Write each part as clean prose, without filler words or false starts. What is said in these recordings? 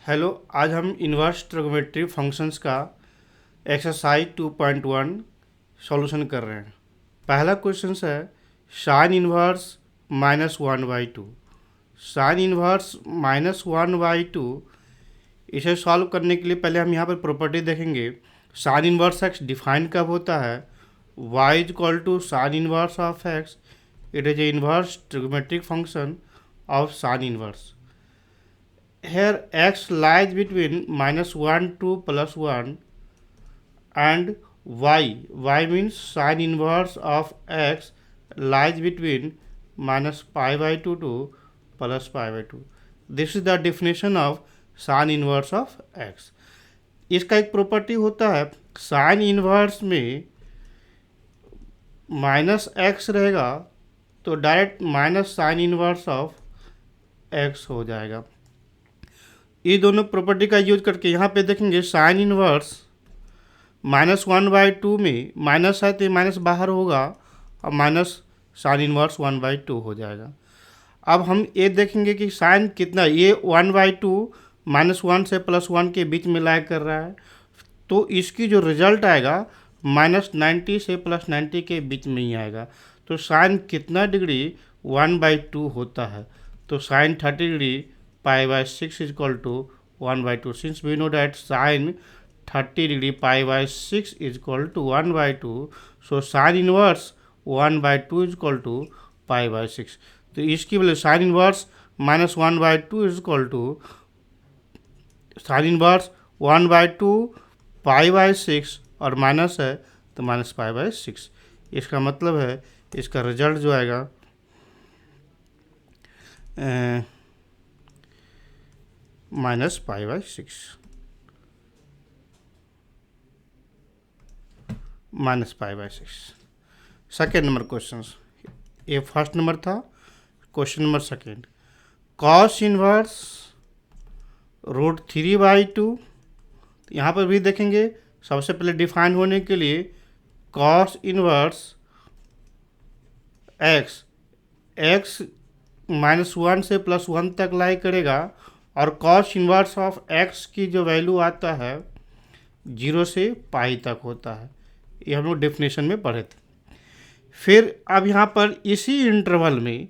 Hello. आज हम inverse trigonometry functions का एक्सरसाइज 2.1 सॉल्यूशन कर रहे हैं। पहला क्वेश्चन है साइन इन्वर्स -1/2। साइन इन्वर्स -1/2, इसे सॉल्व करने के लिए पहले हम यहाँ पर प्रॉपर्टी देखेंगे। साइन इन्वर्स एक्स डिफाइन कब होता है? y equal to sine inverse of x, it is a inverse trigonometric function of sine inverse. Here x lies between -1 to +1 and y means sin inverse of x lies between -π/2 to +π/2. This is the definition of sin inverse of x. इसका एक property होता है, sign inverse में -x रहेगा तो direct minus sign inverse of x हो जाएगा। ये दोनों प्रॉपर्टी का यूज करके यहाँ पे देखेंगे साइन इन्वर्स -1/2 में माइनस है तो माइनस बाहर होगा और माइनस साइन इन्वर्स 1/2 हो जाएगा। अब हम ये देखेंगे कि साइन कितना, ये 1/2 -1 से +1 के बीच में लाई कर रहा है, तो इसकी जो रिजल्ट आएगा -90 से +90 के बीच में ही आएगा। तो साइन कितना डिग्री 1/2 होता है, तो sign 30 degree π/6 is equal to 1/2. Since we know that sin 30 degree π/6 is equal to 1/2, so sin inverse 1/2 is equal to π/6. तो इसकी value sign inverse -1/2 is equal to sign inverse 1/2 π/6 और माइनस है तो minus π/6। इसका मतलब है इसका रिजल्ट जो आएगा -π/6 -π/6। सेकेंड नंबर क्वेश्चन, ये फर्स्ट नंबर था। Question number second, cos inverse √3/2। यहाँ पर भी देखेंगे, सबसे पहले डिफाइन होने के लिए कॉस इन्वर्स एक्स -1 से +1 तक लाई करेगा और कॉस इन्वर्स ऑफ एक्स की जो वैल्यू आता है 0 से पाई तक होता है। ये हम लोग डेफिनेशन में पढ़े थे। फिर अब यहाँ पर इसी इंटरवल में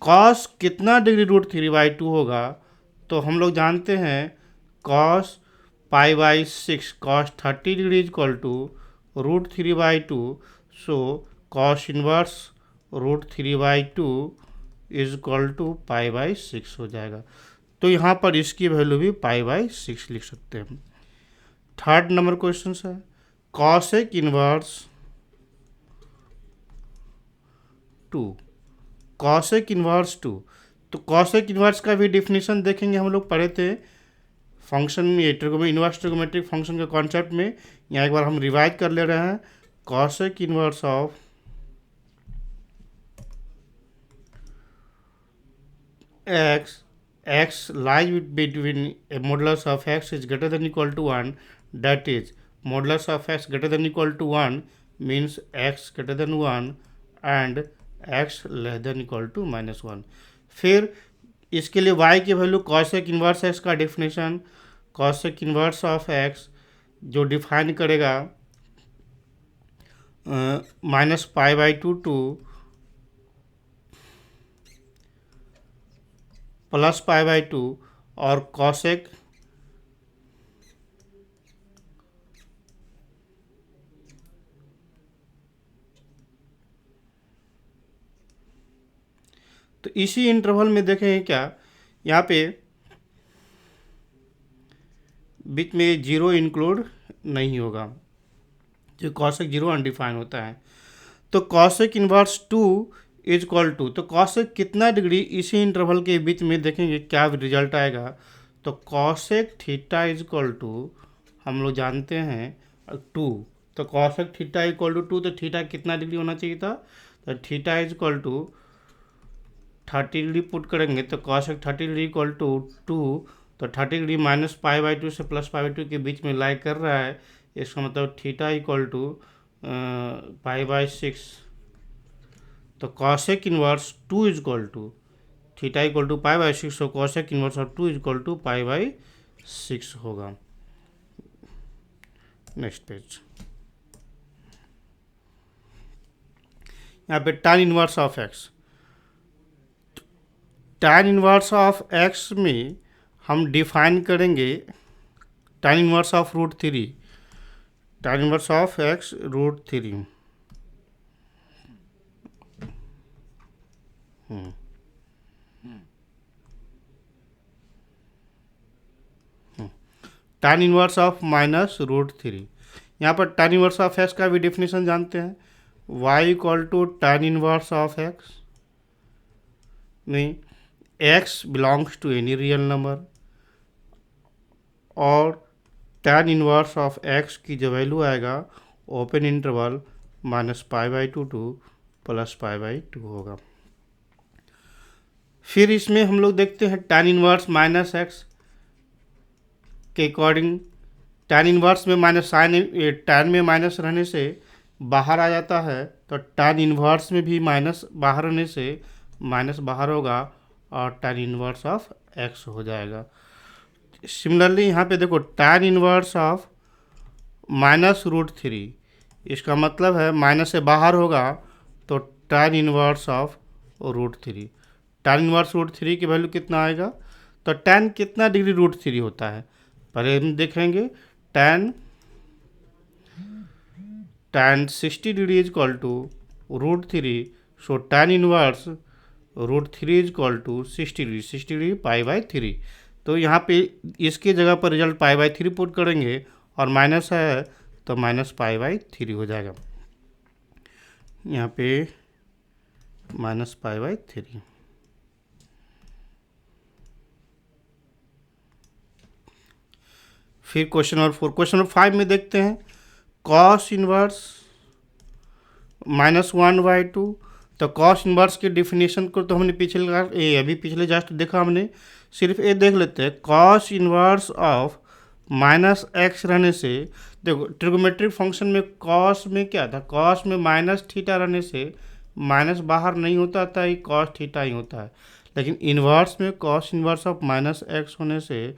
कॉस कितना डिग्री √3/2 होगा, तो हम लोग जानते हैं cos π/6 cos 30 degree equal to √3/2। So cos inverse √3/2 is equal to π/6 हो जाएगा। तो यहाँ पर इसकी वैल्यू भी π/6 लिख सकते हैं। थर्ड नंबर क्वेश्चन है कॉसेक इन्वर्स 2। कॉसेक इन्वर्स 2, तो कॉसेक इन्वर्स का भी डिफिनीशन देखेंगे, हम लोग पढ़े थे फंक्शन में, इन्वर्स ट्रिग्नोमेट्रिक फंक्शन के कॉन्सेप्ट में। यहाँ एक बार हम रिवाइज कर ले रहे हैं। Cosec inverse of x lies between a modulus of x is greater than equal to 1, that is modulus of x greater than equal to 1 means x greater than 1 and x less than equal to -1। फिर इसके लिए y की value cosec inverse x का definition, cosec inverse of x जो define करेगा -π/2 to +π/2 और cosec तो इसी इंटरवल में देखें क्या, यहाँ पे बीच में जीरो इंक्लूड नहीं होगा, जो कॉसेक 0 अनडिफाइन होता है। तो cosec inverse 2 is equal to, तो कॉसेक कितना डिग्री इसी इंटरवल के बीच में देखेंगे क्या रिजल्ट आएगा। तो cosec theta is equal to, हम लोग जानते हैं 2, तो कॉसेक थीटा इक्वल टू 2, तो थीटा कितना डिग्री होना चाहिए था, तो theta is equal to 30 degree put करेंगे, तो कॉसेक 30 डिग्री इक्वल टू 2, तो 30 डिग्री -π/2 से +π/2 के बीच में लाई कर रहा है। इसका मतलब थीटा इक्वल टू π/6, तो cosec inverse 2 is equal to theta equal to π/6, so cosec inverse of 2 is equal to π/6 6 होगा। नेक्स्ट पेज, यहाँ पे tan inverse of x, tan inverse of x में हम डिफाइन करेंगे tan inverse of √3, tan inverse of x √3। tan inverse of -√3, यहाँ पर tan inverse of x का भी डेफिनेशन जानते हैं, y equal to tan inverse of x में x belongs to any real number, और tan इनवर्स ऑफ x की जो वैल्यू आएगा ओपन इंटरवल -π/2 टू +π/2 होगा। फिर इसमें हम लोग देखते हैं tan इनवर्स -x के अकॉर्डिंग, tan इनवर्स में माइनस साइन, tan में माइनस रहने से बाहर आ जाता है, तो tan इनवर्स में भी माइनस बाहर रहने से माइनस बाहर होगा और tan इनवर्स ऑफ x हो जाएगा। सिमिलरली यहाँ पे देखो tan इनवर्स ऑफ -√3, इसका मतलब है माइनस से बाहर होगा तो tan inverse of √3, tan inverse √3 की वैल्यू कितना आएगा, तो tan कितना डिग्री √3 होता है पहले हम देखेंगे। tan 60 degree is equal to √3, so tan inverse √3 is equal to 60 degree, 60 degree π/3। तो यहाँ पे इसके जगह पर रिजल्ट π/3 पुट करेंगे और माइनस है तो -π/3 हो जाएगा, यहाँ पे -π/3। फिर क्वेश्चन नंबर 4, क्वेश्चन नंबर 5 में देखते हैं cos इनवर्स -1/2। तो cos इनवर्स के डिफिनेशन को तो हमने पिछले जस्ट देखा हमने, सिर्फ ये देख लेते हैं cos इनवर्स ऑफ -x रहने से, देखो ट्रिगोमेट्रिक फंक्शन में cos में क्या था, cos में -θ रहने से माइनस बाहर नहीं होता था, ये cos θ ही होता है, लेकिन इनवर्स में cos इनवर्स ऑफ -x होने से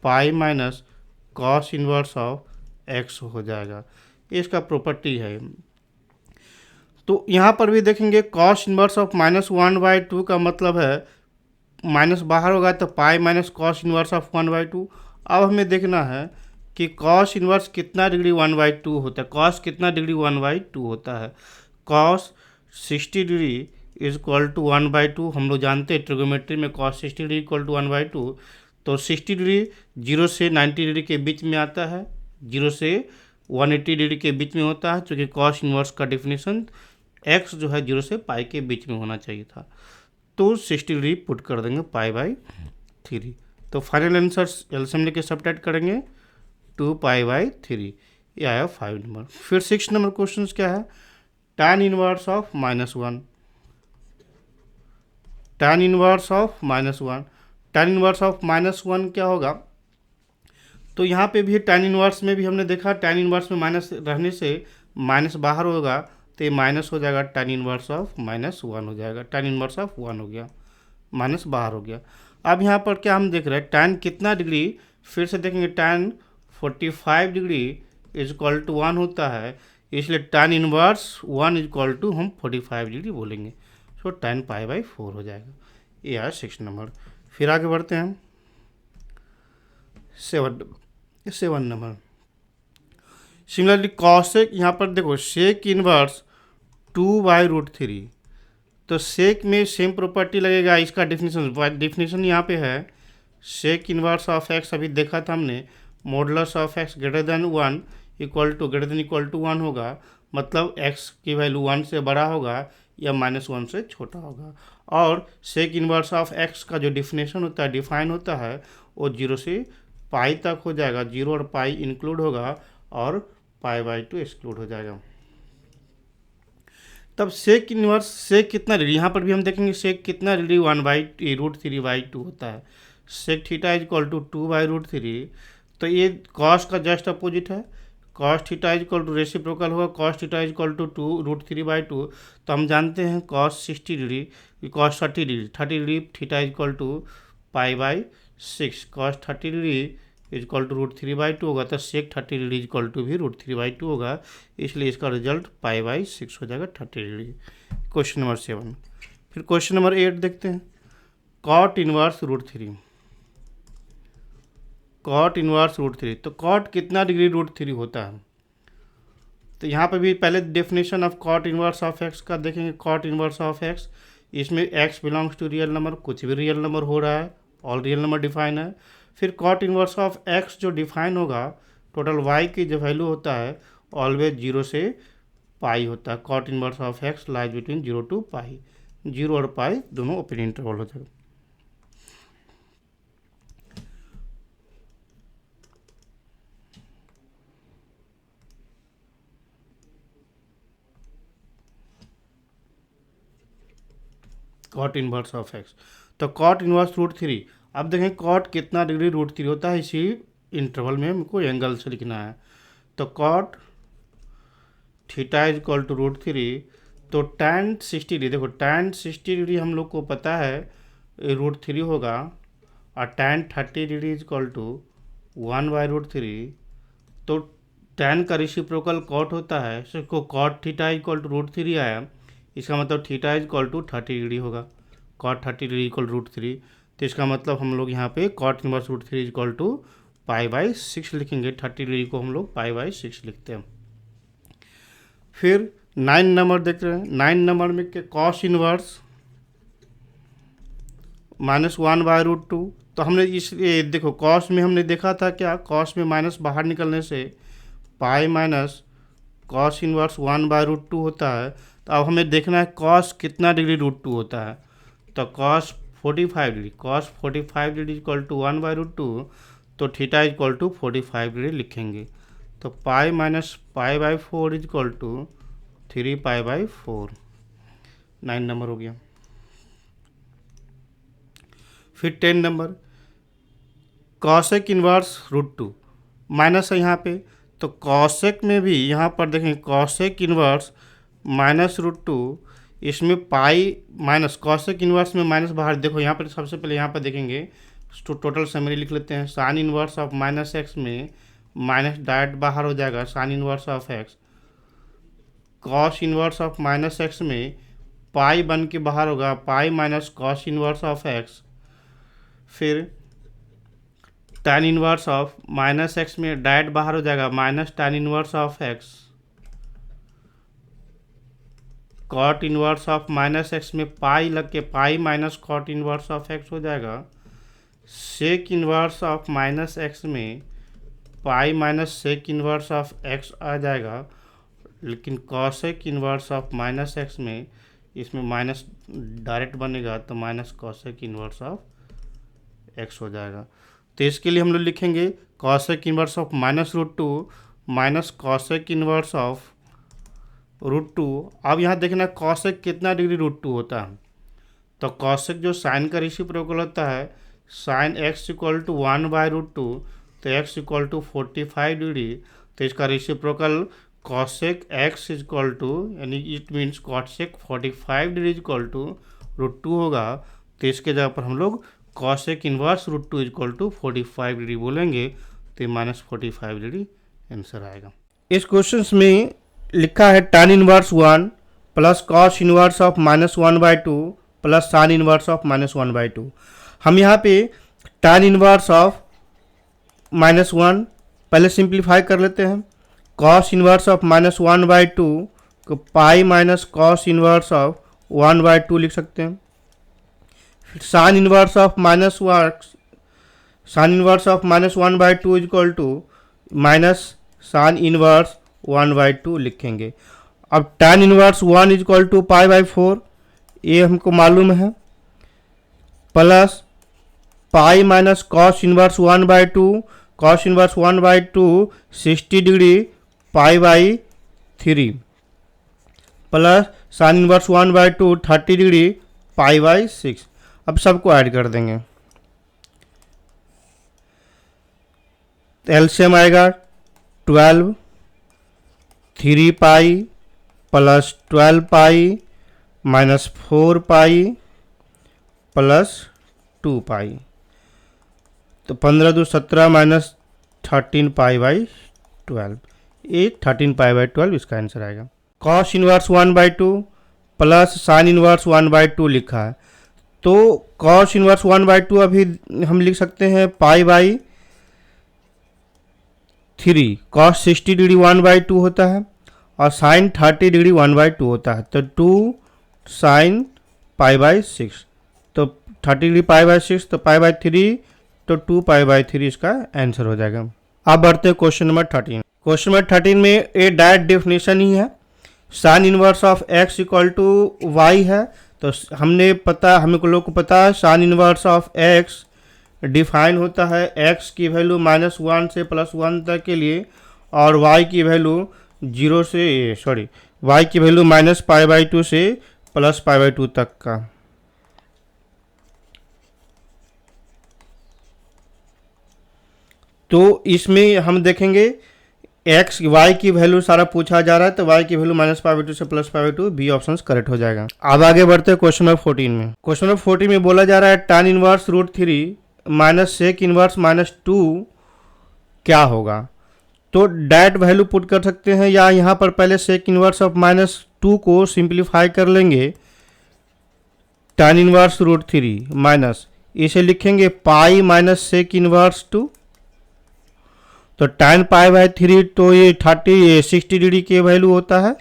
pi minus cos inverse of x हो जाएगा, इसका प्रॉपर्टी है। तो यहाँ पर भी देखेंगे cos इनवर्स ऑफ -1/2 का मतलब है माइनस बाहर होगा तो pi minus cos inverse of 1/2। अब हमें देखना है कि cos इनवर्स कितना डिग्री 1/2 होता है, cos कितना डिग्री 1/2 होता है, cos 60 degree is equal to 1/2। हम लोग जानते हैं ट्रिगोमेट्री में cos 60 डिग्री इक्वल टू 1/2, तो 60 डिग्री 0 से 90 डिग्री के बीच में आता है, 0 से 180 डिग्री के बीच में होता है, क्योंकि cos इनवर्स का डिफिनेशन x जो है 0 से पाई के बीच में होना चाहिए था, तो 60 डिग्री पुट कर देंगे π/3। तो फाइनल आंसर एलसीएम लेके सब्ट्रैक्ट करेंगे 2π/3, ये आया 5 नंबर। फिर 6 नंबर क्वेश्चन क्या है, tan inverse of -1, tan inverse of -1, tan inverse of -1 क्या होगा, तो यहाँ पे भी tan इनवर्स में भी हमने देखा tan इनवर्स में माइनस रहने से माइनस बाहर होगा तो ये माइनस हो जाएगा, tan इनवर्स ऑफ -1 हो जाएगा, tan इनवर्स ऑफ 1 हो गया, माइनस बाहर हो गया। अब यहाँ पर क्या हम देख रहे हैं tan कितना डिग्री, फिर से देखेंगे tan 45 degree is equal to 1 होता है, इसलिए tan inverse 1 is equal to हम 45 डिग्री बोलेंगे, सो tan π/4 हो जाएगा, ये है 6 नंबर। फिर आगे बढ़ते हैं 7 नंबर। सिमिलरली कॉसेक, यहाँ पर देखो सेक इनवर्स 2/√3, तो सेक में सेम प्रॉपर्टी लगेगा, इसका डिफिनेशन यहाँ पे है सेक इनवर्स ऑफ x, अभी देखा था हमने, modulus of x greater than 1 equal to 1 होगा, मतलब x की वैल्यू 1 से बड़ा होगा या -1 से छोटा होगा, और सेक इनवर्स ऑफ x का जो डिफिनेशन होता है, डिफाइन होता है, वो 0 से पाई तक हो जाएगा, 0 और पाई इंक्लूड होगा और π/2 एक्सक्लूड हो जाएगा। तब सेक इनवर्स सेक कितना डिग्री, यहाँ पर भी हम देखेंगे सेक कितना डिग्री 1/√3/2 होता है, sec theta is equal to 2/√3, तो ये कॉस का जस्ट अपोजिट है, cos theta is equal to reciprocal होगा, cos theta is equal to 2√3/2, तो हम जानते हैं cos 60 degree, cos 30 degree theta is equal to π/6, cos 30 degree is equal to √3/2 होगा, तो सेक 30 डिग्री इजक्वल टू भी √3/2 होगा, इसलिए इसका रिजल्ट π/6 हो जाएगा 30 डिग्री। Question number 7। फिर क्वेश्चन नंबर 8 देखते हैं। कॉट इनवर्स √3, कॉट इनवर्स √3, तो कॉट कितना डिग्री √3 होता है? तो यहाँ पर भी पहले definition of cot inverse of x का देखेंगे। कॉट इनवर्स ऑफ एक्स, इसमें x belongs to real number, कुछ भी रियल नंबर हो रहा है, ऑल रियल नंबर डिफाइन है। फिर कॉट इनवर्स ऑफ एक्स जो डिफाइन होगा, टोटल वाई की जो वैल्यू होता है ऑलवेज 0 से पाई होता है। Cot inverse of x lies between 0 to pi, 0 और पाई दोनों ओपन इंटरवल होते हैं। कॉट इनवर्स ऑफ एक्स, तो कॉट इनवर्स √3। अब देखें कॉट कितना डिग्री √3 होता है, इसी इंटरवल में हमको एंगल से लिखना है। तो cot theta is equal to √3, तो tan 60 डिग्री, देखो tan 60 डिग्री हम लोग को पता है √3 होगा, और tan 30 degree is equal to 1/√3। तो tan का रेसिप्रोकल कॉट होता है, इसको cot theta is equal to √3 आया, इसका मतलब theta is equal to 30 degree होगा। कॉट 30 डिग्री इक्वल √3, तो इसका मतलब हम लोग यहाँ पे cot inverse √3 is equal to π/6 लिखेंगे। 30 डिग्री को हम लोग π/6 लिखते हैं। फिर 9 नंबर देख रहे हैं। 9 नंबर में के कॉस इनवर्स -1/√2, तो हमने इस देखो कॉस में हमने देखा था क्या, कॉस में माइनस बाहर निकलने से पाई माइनस कॉस इनवर्स 1/√2 होता है। तो अब हमें देखना है कॉस कितना डिग्री √2 होता है, तो cos 45 degree, cos 45 degree equal to 1/√2, तो थीटा इक्वल टू 45 डिग्री लिखेंगे। तो pi minus π/4 is equal to 3π/4, 9 number हो गया। फिर 10 नंबर, कॉसेक इनवर्स √2, माइनस है यहाँ पे, तो कॉसेक में भी यहाँ पर देखें कॉसेक इनवर्स -√2, इसमें पाई माइनस कॉसेक इनवर्स में माइनस बाहर, देखो यहाँ पर सबसे पहले यहाँ पर देखेंगे तो टोटल समरी लिख लेते हैं। साइन इनवर्स ऑफ -x में माइनस डायरेक्ट बाहर हो जाएगा, sine inverse of x। Cos inverse of -x में पाई बन के बाहर होगा, pi minus cos inverse of x। फिर tan इनवर्स ऑफ -x में डायरेक्ट बाहर हो जाएगा, minus tan inverse of x। Cot inverse of -x में पाई लग के pi minus cot inverse of x हो जाएगा। सेक इनवर्स ऑफ -x में पाई minus sec inverse of x आ जाएगा, लेकिन कॉसेक इनवर्स ऑफ -x में इसमें माइनस डायरेक्ट बनेगा, तो minus cosec inverse of x हो जाएगा। तो इसके लिए हम लोग लिखेंगे cosec inverse of -√2 minus cosec inverse of √2। अब यहाँ देखना कॉसेक कितना डिग्री √2 होता है, तो कॉसेक जो साइन का रेसिप्रोकल होता है, साइन x इक्वल टू 1/√2, तो x इक्वल टू 45 डिग्री, तो इसका reciprocal cosec x equal to, यानी it means cosec 45 degree equal to √2 होगा। तो इसके जगह पर हम लोग cosec inverse √2 equal to 45 degree बोलेंगे, तो -45 डिग्री आंसर आएगा। इस क्वेश्चन में लिखा है tan inverse 1 plus cos inverse of -1/2 plus sine inverse of -1/2। हम यहाँ पे tan इनवर्स ऑफ -1 पहले सिंप्लीफाई कर लेते हैं। कॉस इनवर्स ऑफ -1/2 को pi minus cos inverse of 1/2 लिख सकते हैं। फिर sine inverse of -1/2 equal to minus sine inverse 1/2 लिखेंगे। अब tan इनवर्स 1 इक्वल टू π/4, ये हमको मालूम है, plus pi minus cos inverse 1/2, cos inverse 1/2 60 degree π/3, plus sine inverse 1/2 30 degree π/6। अब सबको ऐड कर देंगे, एलसीएम आएगा 12, 3 pi plus 12 pi minus 4 pi plus 2 पाई, तो 15 × 2 = 17 माइनस 13π/12, ये 13π/12 इसका आंसर आएगा। Cos inverse 1/2 plus sine inverse 1/2 लिखा है, तो कॉस इनवर्स 1/2 अभी हम लिख सकते हैं π/3। कॉस 60 डिग्री 1/2 होता है और साइन 30 डिग्री 1/2 होता है, तो 2 साइन π/6, तो 30 डिग्री π/6 तो π/3, तो 2π/3 इसका आंसर हो जाएगा। अब बढ़ते हैं क्वेश्चन नंबर 13। क्वेश्चन नंबर 13 में ये डायरेक्ट डेफिनेशन ही है, sine inverse of x equal to y है, तो हम लोग को पता है sine inverse of x define होता है x की वैल्यू -1 से +1 तक के लिए, और y की वैल्यू y की वैल्यू -π/2 से +π/2 तक का। तो इसमें हम देखेंगे एक्स वाई की वैल्यू सारा पूछा जा रहा है, तो वाई की वैल्यू -π/2 से +π/2, बी ऑप्शन करेक्ट हो जाएगा। अब आगे बढ़ते हैं क्वेश्चन नंबर 14 में। क्वेश्चन नंबर 14 में बोला जा रहा है tan inverse √3 minus sec inverse -2 क्या होगा। तो डायरेक्ट वैल्यू पुट कर सकते हैं, या यहाँ पर पहले सेक इनवर्स ऑफ -2 को सिंप्लीफाई कर लेंगे, tan इनवर्स √3 माइनस इसे लिखेंगे पाई माइनस सेक इनवर्स 2, तो tan π/3 तो ये 60 डिग्री की वैल्यू होता है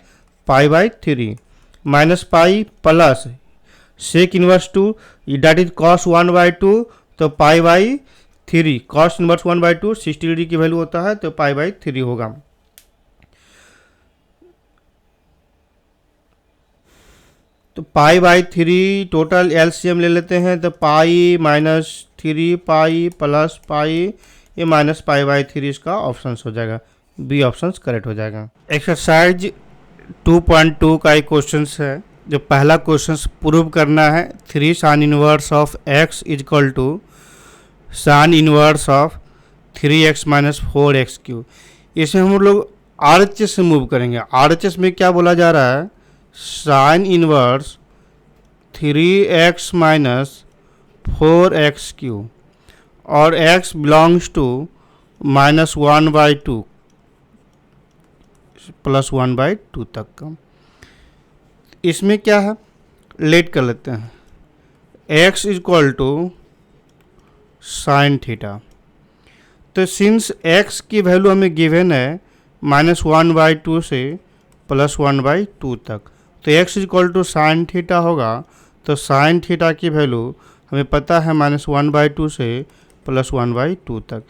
π/3 minus pi plus sec inverse 2 that is cos 1/2, तो π/3 कॉस इनवर्स 1/2 60 डिग्री की वैल्यू होता है, तो π/3 होगा। तो π/3 टोटल एलसीएम ले लेते हैं, तो पाई -3 पाई प्लस पाई, ये -π/3 इसका ऑप्शन हो जाएगा, बी ऑप्शन करेक्ट हो जाएगा। एक्सरसाइज 2.2 का एक क्वेश्चन है, जो पहला क्वेश्चन प्रूव करना है 3 sine inverse of x equal to sine inverse of 3x - 4x³। इसे हम लोग RHS से मूव करेंगे। RHS में क्या बोला जा रहा है, साइन इनवर्स 3x - 4x³ और x बिलोंग्स टू -1/2 +1/2 तक का। इसमें क्या है, लेट कर लेते हैं, x equal to sine theta. तो सिंस x की वैल्यू हमें गिवन है -1/2 से +1/2 तक, तो x equal to sine theta होगा, तो साइन थीटा की वैल्यू हमें पता है -1/2 से +1/2 तक।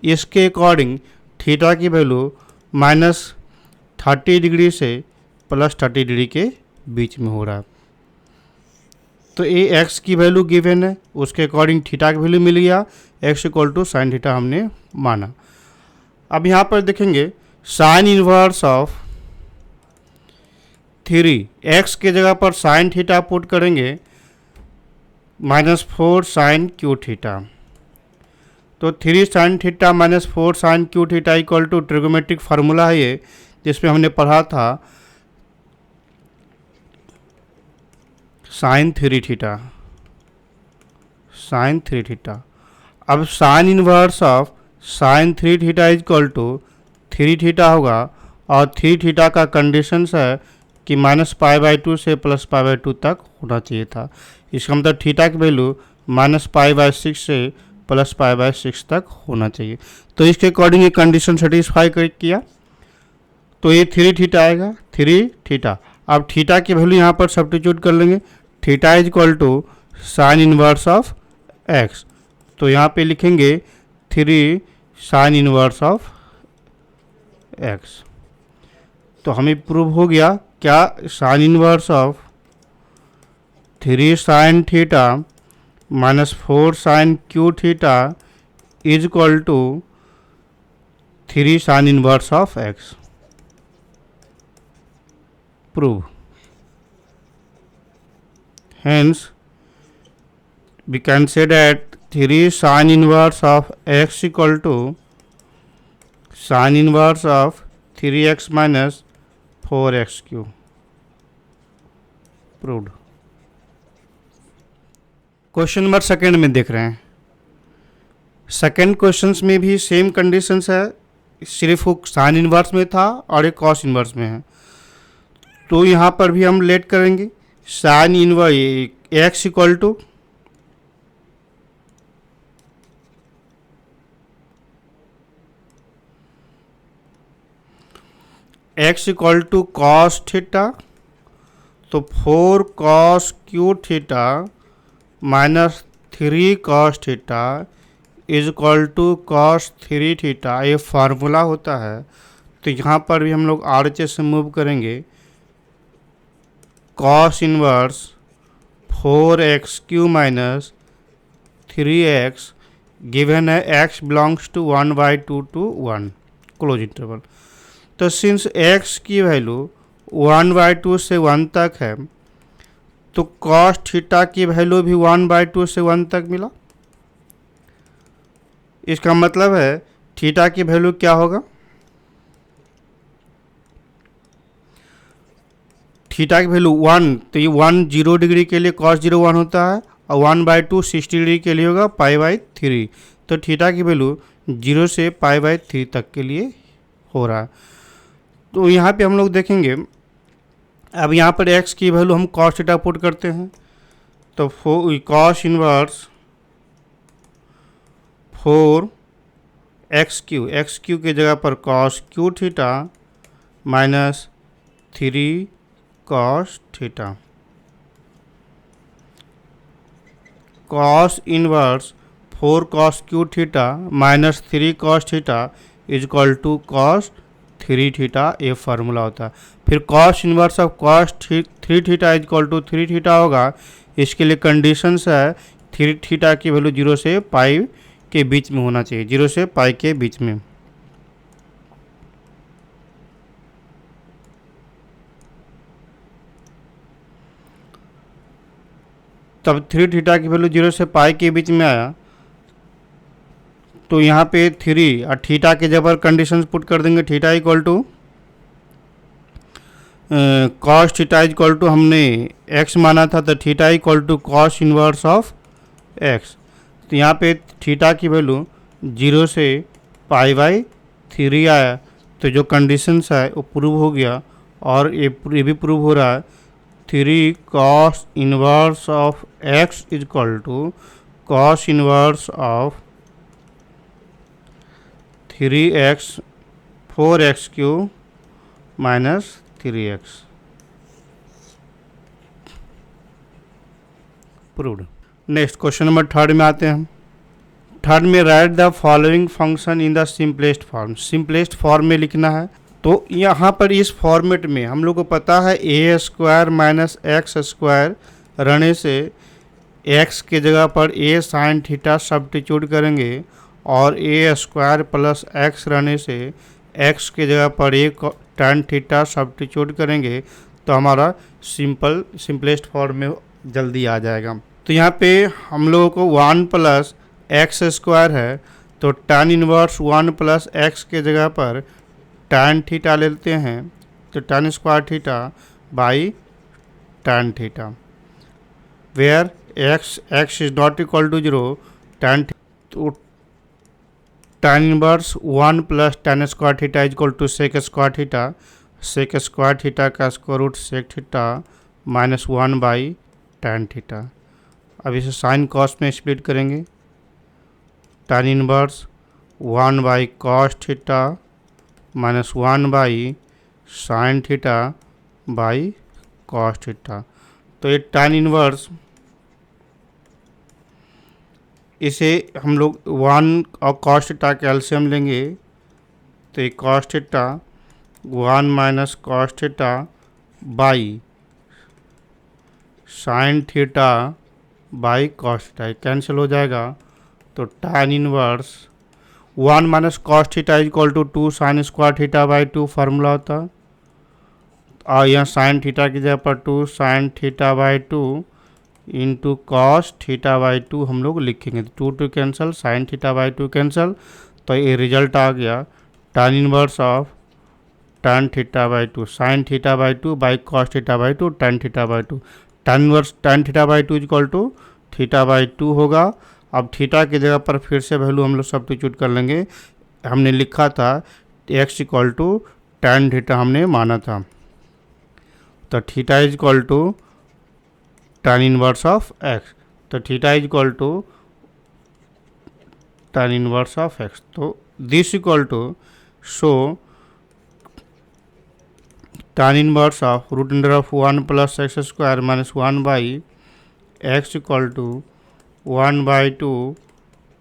इसके अकॉर्डिंग थीटा की वैल्यू -30 डिग्री से +30 डिग्री के बीच में हो रहा है। तो ये x की वैल्यू गिवन है, उसके अकॉर्डिंग थीटा की वैल्यू मिल गया, x equal to sine theta हमने माना। अब यहाँ पर देखेंगे साइन इनवर्स ऑफ 3, x के जगह पर साइन थीटा पुट करेंगे -4 साइन क्यू थीटा, तो 3 sine theta -4 sine cube theta equal to trigonometric formula है ये, जिसमें हमने पढ़ा था साइन 3 थीटा। अब sine inverse of sine 3 theta equal to 3 theta होगा, और 3 थीटा का कंडीशंस है कि -π/2 से +π/2 तक होना चाहिए था। इसका मतलब थीटा की वैल्यू -π/6 से +π/6 तक होना चाहिए। तो इसके अकॉर्डिंग ये कंडीशन सेटिस्फाई किया, तो ये 3 थीटा आएगा, 3 थीटा। अब थीटा की वैल्यू यहाँ पर सब्स्टिट्यूट कर लेंगे, theta is equal to sine inverse of x, तो यहाँ पे लिखेंगे 3 साइन इनवर्स ऑफ x। तो हमें प्रूव हो गया क्या, sine inverse of 3 sine theta -4 sine cube theta is equal to 3 sine inverse of x। Prove. Hence we can say that 3 sin inverse of x equal to sin inverse of 3x minus 4x³। Proved. Question number second में देख रहे हैं, second question में भी same conditions है, सिर्फ वो sign inverse में था और एक कॉस इन्वर्स में है। तो यहाँ पर भी हम लेट करेंगे sine inverse x equal to cos theta, तो 4 cos cube theta minus 3 cos theta is equal to cos 3 theta, ये फार्मूला होता है। तो यहाँ पर भी हम लोग RHS से मूव करेंगे, cos inverse 4x³ minus 3x given है x belongs to 1/2 to 1 close interval. तो सिंस x की वैल्यू 1/2 से 1 तक है, तो कॉस थीटा की वैल्यू भी 1/2 से 1 तक मिला। इसका मतलब है थीटा की वैल्यू क्या होगा, थीटा की वैल्यू 1, तो ये 1 0 डिग्री के लिए cos 0 1 होता है और 1/2 60 डिग्री के लिए होगा π/3। तो थीटा की वैल्यू 0 से π/3 तक के लिए हो रहा है। तो यहाँ पे हम लोग देखेंगे, अब यहाँ पर x की वैल्यू हम cos थीटा पुट करते हैं, तो cos इनवर्स 4x³ के जगह पर cos cube theta minus 3 cos theta, cos inverse 4 cos cube theta minus 3 cos theta is equal to cos 3 theta, ये फार्मूला होता है। फिर cos inverse of cos 3 theta is equal to 3 theta होगा। इसके लिए कंडीशंस है 3 थीटा की value 0 से पाई के बीच में होना चाहिए, 0 से पाई के बीच में। तब 3 थीटा की वैल्यू 0 से पाई के बीच में आया, तो यहाँ पे 3 और थीटा के जगह पर कंडीशंस पुट कर देंगे, theta equal to cos theta equal to हमने x माना था, तो theta equal to cos inverse of x। तो यहाँ पे थीटा की वैल्यू 0 से π/3 आया, तो जो कंडीशंस है वो प्रूव हो गया। और ये भी प्रूव हो रहा है 3 cos inverse of x is equal to cos inverse of 3x 4x³ minus 3x proved. Next question number 3 में आते हैं हम। 3 में write the following function in the simplest form, simplest form में लिखना है। तो यहाँ पर इस फॉर्मेट में हम लोग को पता है a² माइनस x² रहने से x के जगह पर a sin थीटा सब्स्टिट्यूट करेंगे और a² प्लस x रहने से x के जगह पर a tan थीटा सब्स्टिट्यूट करेंगे, तो हमारा सिंपलेस्ट फॉर्म में जल्दी आ जाएगा। तो यहाँ पे हम लोगों को 1 प्लस x² है, तो tan इनवर्स 1 प्लस x के जगह पर tan थीटा लेते हैं, तो tan square theta by tan theta, where x is not equal to 0, तो tan inverse 1 plus tan square theta is equal to sec square theta, sec square theta का square root sec theta minus 1 by tan theta. अब इसे sine cos में split करेंगे, tan inverse 1 by cos theta minus 1 by sine theta by cos theta. तो ये tan inverse, इसे हम लोग 1 और cos थीटा के एलसीएम लेंगे, तो ये cos theta 1 minus cos theta by sine theta by cos theta cancel हो जाएगा। तो tan inverse 1 minus cos theta is equal to 2 sine square theta by 2 formula होता है, और यहाँ साइन थीटा की जगह पर 2 sine theta by 2 into cos theta by 2 हम लोग लिखेंगे, तो 2 cancel, sine theta by 2 cancel, तो ये रिजल्ट आ गया tan inverse of tan theta by 2 sine theta by 2 by cos theta by 2 tan theta by 2। tan inverse tan theta by 2 equal to theta by 2 होगा, अब theta की जगह पर फिर से वैल्यू हम लोग सब्स्टिट्यूट कर लेंगे। हमने लिखा था x equal to tan theta हमने माना था, तो theta is equal to tan inverse of x, तो theta is equal to tan inverse of x। तो this equal to so tan inverse of root under of 1 plus x square minus 1 by x equal to 1 by 2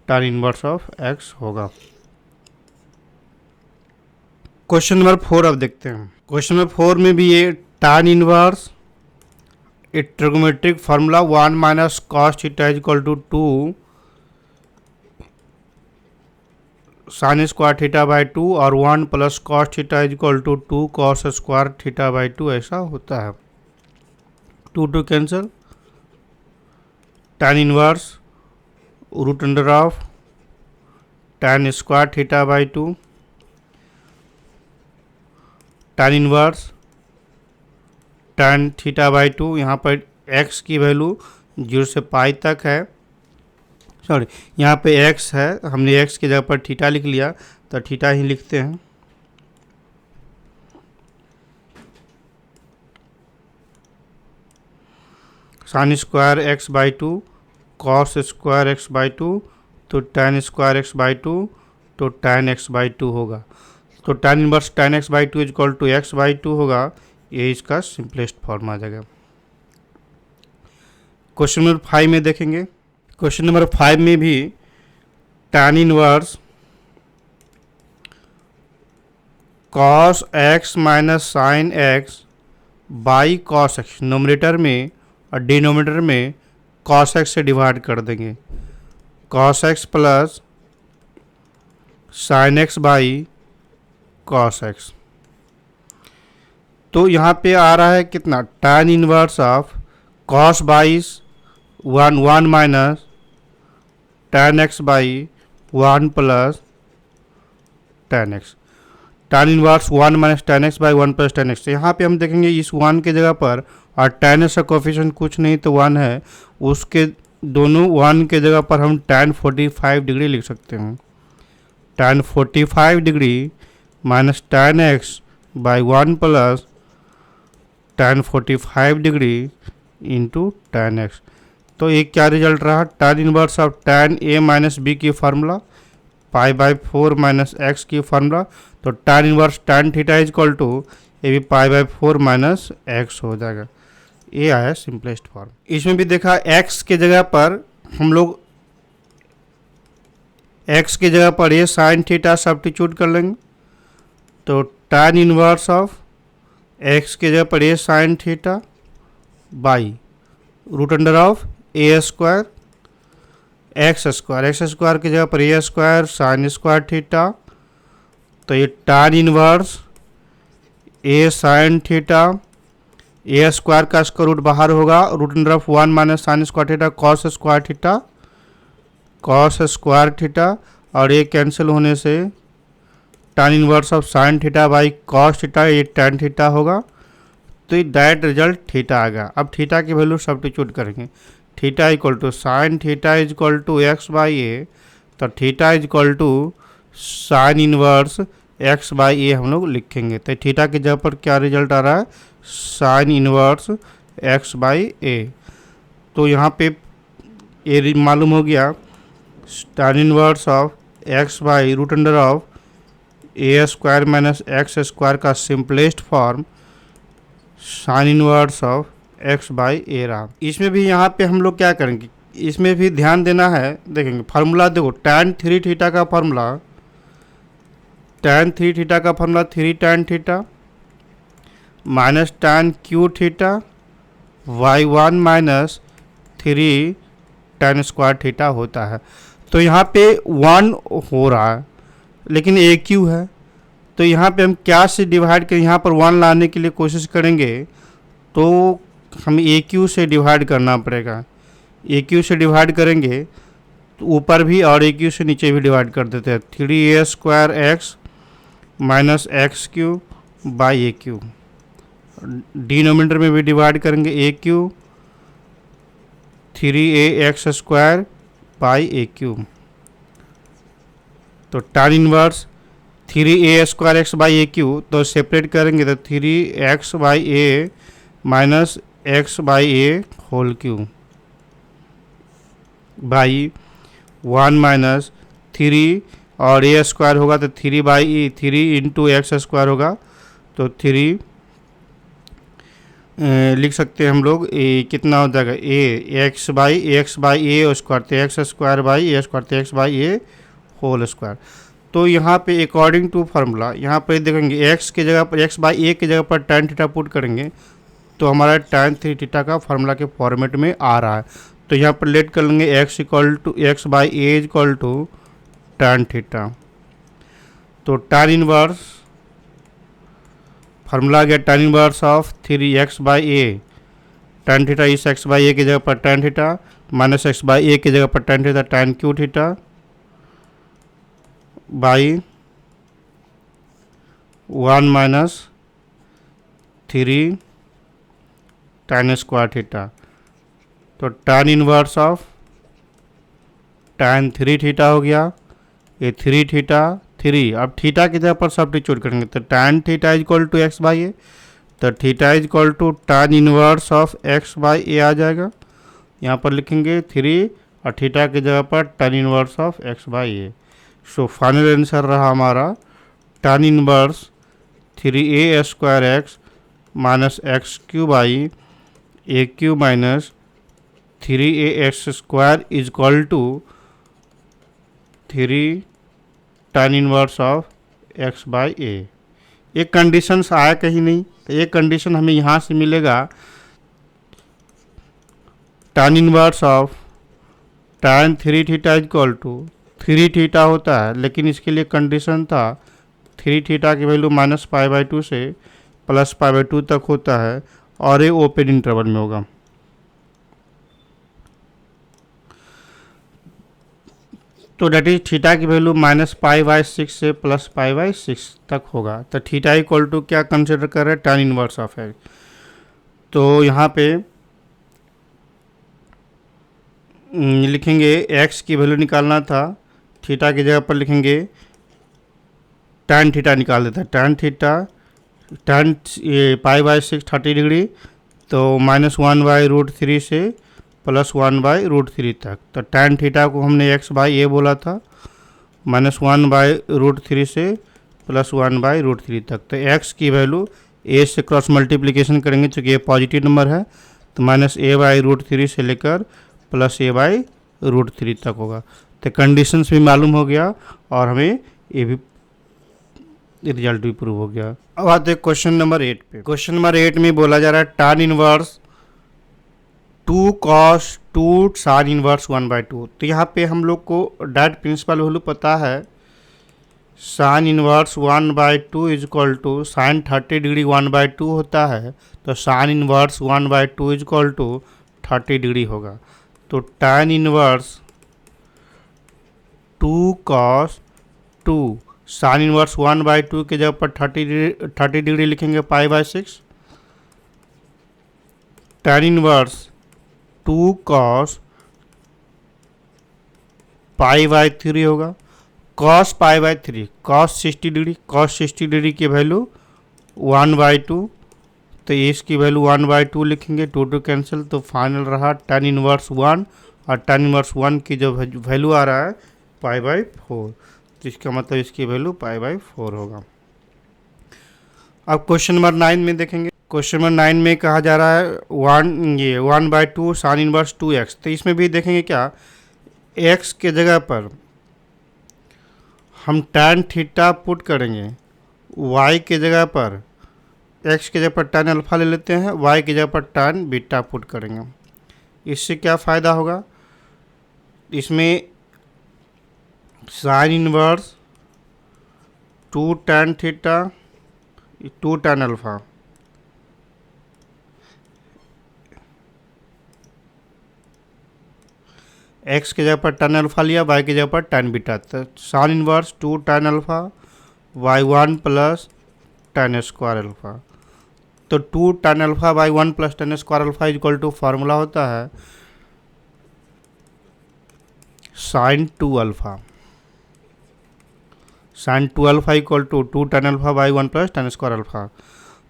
tan inverse of x होगा। Question number 4 अब देखते हैं। Question number 4 में भी ये tan inverse a trigonometric formula 1 minus cos theta is equal to 2 sine square theta by 2 और 1 plus cos theta is equal to 2 cos square theta by 2 ऐसा होता है। 2 cancel, tan inverse root under of tan square theta by 2 tan inverse tan theta by 2, यहाँ पर x की value 0 से पाई तक है, सॉरी यहाँ पे x है, हमने x की जगह पर थीटा लिख लिया तो थीटा ही लिखते हैं। Sine square x by 2 cos square x by 2 तो tan स्क्वायर x बाई 2 तो tan x बाई 2 होगा, तो tan inverse tan x by 2 is equal to x by 2 होगा। ये इसका सिंपलेस्ट फॉर्म आ जाएगा। क्वेश्चन नंबर 5 में देखेंगे। क्वेश्चन नंबर 5 में भी tan inverse cos x minus sine x by cos x, numerator में और डिनोमिनेटर में cos x से डिवाइड कर देंगे, cos x plus sign x by cos x। तो यहाँ पे आ रहा है कितना, tan inverse of cos by 1 minus tan x by 1 plus tan x, tan inverse 1 minus tan x by 1 plus tan x। यहाँ पे हम देखेंगे इस 1 के जगह पर, और tan x का कोफिशिएंट कुछ नहीं तो 1 है, उसके दोनों 1 के जगह पर हम tan 45 डिग्री लिख सकते हैं। tan 45 degree minus tan x by 1 plus tan 45 degree into tan x। तो ये क्या रिजल्ट रहा, tan inverse of tan a minus B की formula pi by 4 minus x की फार्मूला, तो tan inverse tan theta is equal to ये भी पाई by 4 minus x हो जाएगा। ये आया सिंपलेस्ट फॉर्म। इसमें भी देखा x के जगह पर हम लोग x की जगह पर ये साइन थीटा सब्स्टिट्यूट कर लेंगे, तो tan इनवर्स ऑफ x की जगह पर ये sine theta by root under of a square x square की जगह पर a square sine square theta, तो ये tan inverse a sine theta, a square का स्क्वायर रूट बाहर होगा, root under of 1 minus sine square theta cos square theta, और ये कैंसिल होने से tan inverse of sine theta by cos theta, ये tan थीटा होगा, तो ये डायरेक्ट रिजल्ट थीटा आ गया। अब थीटा की वैल्यू सब्स्टिट्यूट करेंगे, theta equal to sine theta is equal to x by a, तो theta is equal to sine inverse x by a हम लोग लिखेंगे, तो थीटा की जगह पर क्या रिजल्ट आ रहा है, sine inverse x by a. तो यहाँ पे ये मालूम हो गया tan inverse of x by root under of a square minus x square का simplest form sine inverse of x by a रहा। इसमें भी यहाँ पे हम लोग क्या करेंगे, इसमें भी ध्यान देना है, देखेंगे फार्मूला देखो, tan 3 थीटा का फार्मूला, tan 3 थीटा का formula 3 tan theta minus tan cube theta y1 minus 3 tan square theta होता है। तो यहाँ पे 1 हो रहा है लेकिन ए क्यू है, तो यहाँ पे हम क्या से डिवाइड करें, यहाँ पर 1 लाने के लिए कोशिश करेंगे तो हम ए क्यू से डिवाइड करना पड़ेगा। ए क्यू से डिवाइड करेंगे तो ऊपर भी और ए क्यू से नीचे भी डिवाइड कर देते हैं, 3a square x minus x cube by a cube, denominator में भी डिवाइड करेंगे a cube 3a x square by a cube. तो tan inverse 3a² x by a cube, तो सेपरेट करेंगे तो 3x by a minus x by a whole cube by 1 minus 3 और a square होगा तो 3 by e 3 into x square होगा, तो 3 लिख सकते हैं हम लोग। ए कितना हो जाएगा a x by a square, तो x square by a square, तो x by a whole square. तो यहाँ पे अकॉर्डिंग टू फार्मूला यहाँ पर देखेंगे एक्स की जगह पर एक्स बाई ए की जगह पर tan थीटा पुट करेंगे तो हमारा tan 3 थीटा का फार्मूला के फॉर्मेट में आ रहा है। तो यहाँ पर लेट कर लेंगे x equal to x by a equal to tan theta. तो tan इनवर्स फार्मूला आ गया tan inverse of 3x by a, tan theta इस x बाई ए की जगह पर tan theta minus x by a की जगह पर tan theta tan cube theta by 1 minus 3 tan square theta. तो tan inverse of tan 3 theta हो गया, ये 3 थीटा 3, अब थीटा की जगह पर सब्स्टिट्यूट करेंगे तो tan theta is equal to x by a, तो theta is equal to tan inverse of x by a आ जाएगा। यहाँ पर लिखेंगे 3 और थीटा की जगह पर tan inverse of x by a. So final answer रहा हमारा tan inverse 3a² x minus x cube by a cube minus 3ax² is equal to 3 tan inverse of x by a. एक condition आया कहीं नहीं, तो एक condition हमें यहाँ से मिलेगा tan inverse of tan 3 theta is equal to 3 theta होता है, लेकिन इसके लिए कंडीशन था 3 थीटा की वैल्यू माइनस पाई बाई 2 से प्लस पाई बाई 2 तक होता है और ये ओपन इंटरवल में होगा। तो डेट इज थीटा की वैल्यू माइनस पाई बाई 6 से प्लस पाई बाई 6 तक होगा। तो थीटा इक्वल टू क्या कंसिडर कर रहे हैं tan इनवर्स ऑफ है। तो यहाँ पे लिखेंगे x की वैल्यू निकालना था, थीटा की जगह पर लिखेंगे tan थीटा निकाल देता है। tan theta tan pi by 6 30 degree, तो -1 बाई √3 से +1 बाई √3 तक। तो tan थीटा को हमने x बाई ए बोला था, -1 बाई √3 से +1 बाई √3 तक। तो x की वैल्यू a से क्रॉस मल्टीप्लिकेशन करेंगे चूँकि ये पॉजिटिव नंबर है, तो -a बाई √3 से लेकर +a बाई √3 तक होगा। तो कंडीशंस भी मालूम हो गया और हमें ये भी रिजल्ट भी प्रूव हो गया। अब आते हैं क्वेश्चन नंबर 8 पे। क्वेश्चन नंबर 8 में बोला जा रहा है tan inverse 2 cos 2 sin inverse 1/2। तो यहाँ पे हम लोग को डायरेक्ट प्रिंसिपल वैल्यू पता है, sin inverse 1/2 is equal to sin 30 degree 1/2 होता है, तो sin inverse 1/2 is equal to 30 degree होगा। तो tan inverse 2 cos 2 sin inverse 1/2 के जगह पर 30 डिग्री लिखेंगे pi by 6, tan inverse 2 cos pi by 3 होगा, cos pi by 3 cos 60 degree, cos 60 degree की वैल्यू 1/2, तो इसकी वैल्यू 1/2 लिखेंगे, 2 कैंसिल, तो फाइनल रहा tan इनवर्स 1 और tan इनवर्स 1 की जो वैल्यू आ रहा है पाई बाई 4, तो इसका मतलब इसकी वैल्यू पाई बाई 4 होगा। अब क्वेश्चन नंबर 9 में देखेंगे। क्वेश्चन नंबर 9 में कहा जा रहा है 1/2 sin इनवर्स 2x। तो इसमें भी देखेंगे क्या, x के जगह पर हम tan थीटा पुट करेंगे, y के जगह पर x की जगह पर tan अल्फा ले लेते हैं, y की जगह पर tan बीटा पुट करेंगे। इससे क्या फ़ायदा होगा, इसमें sin inverse 2 tan theta 2 tan alpha, x की जगह पर tan अल्फा लिया, y की जगह पर tan बीटा, तो sin inverse 2 tan alpha y1 plus tan square alpha. तो 2 tan alpha y1 plus tan square alpha is equal to formula होता है sine 2 alpha, sine 2 alpha equal to 2 tan alpha by 1 plus tan square alpha.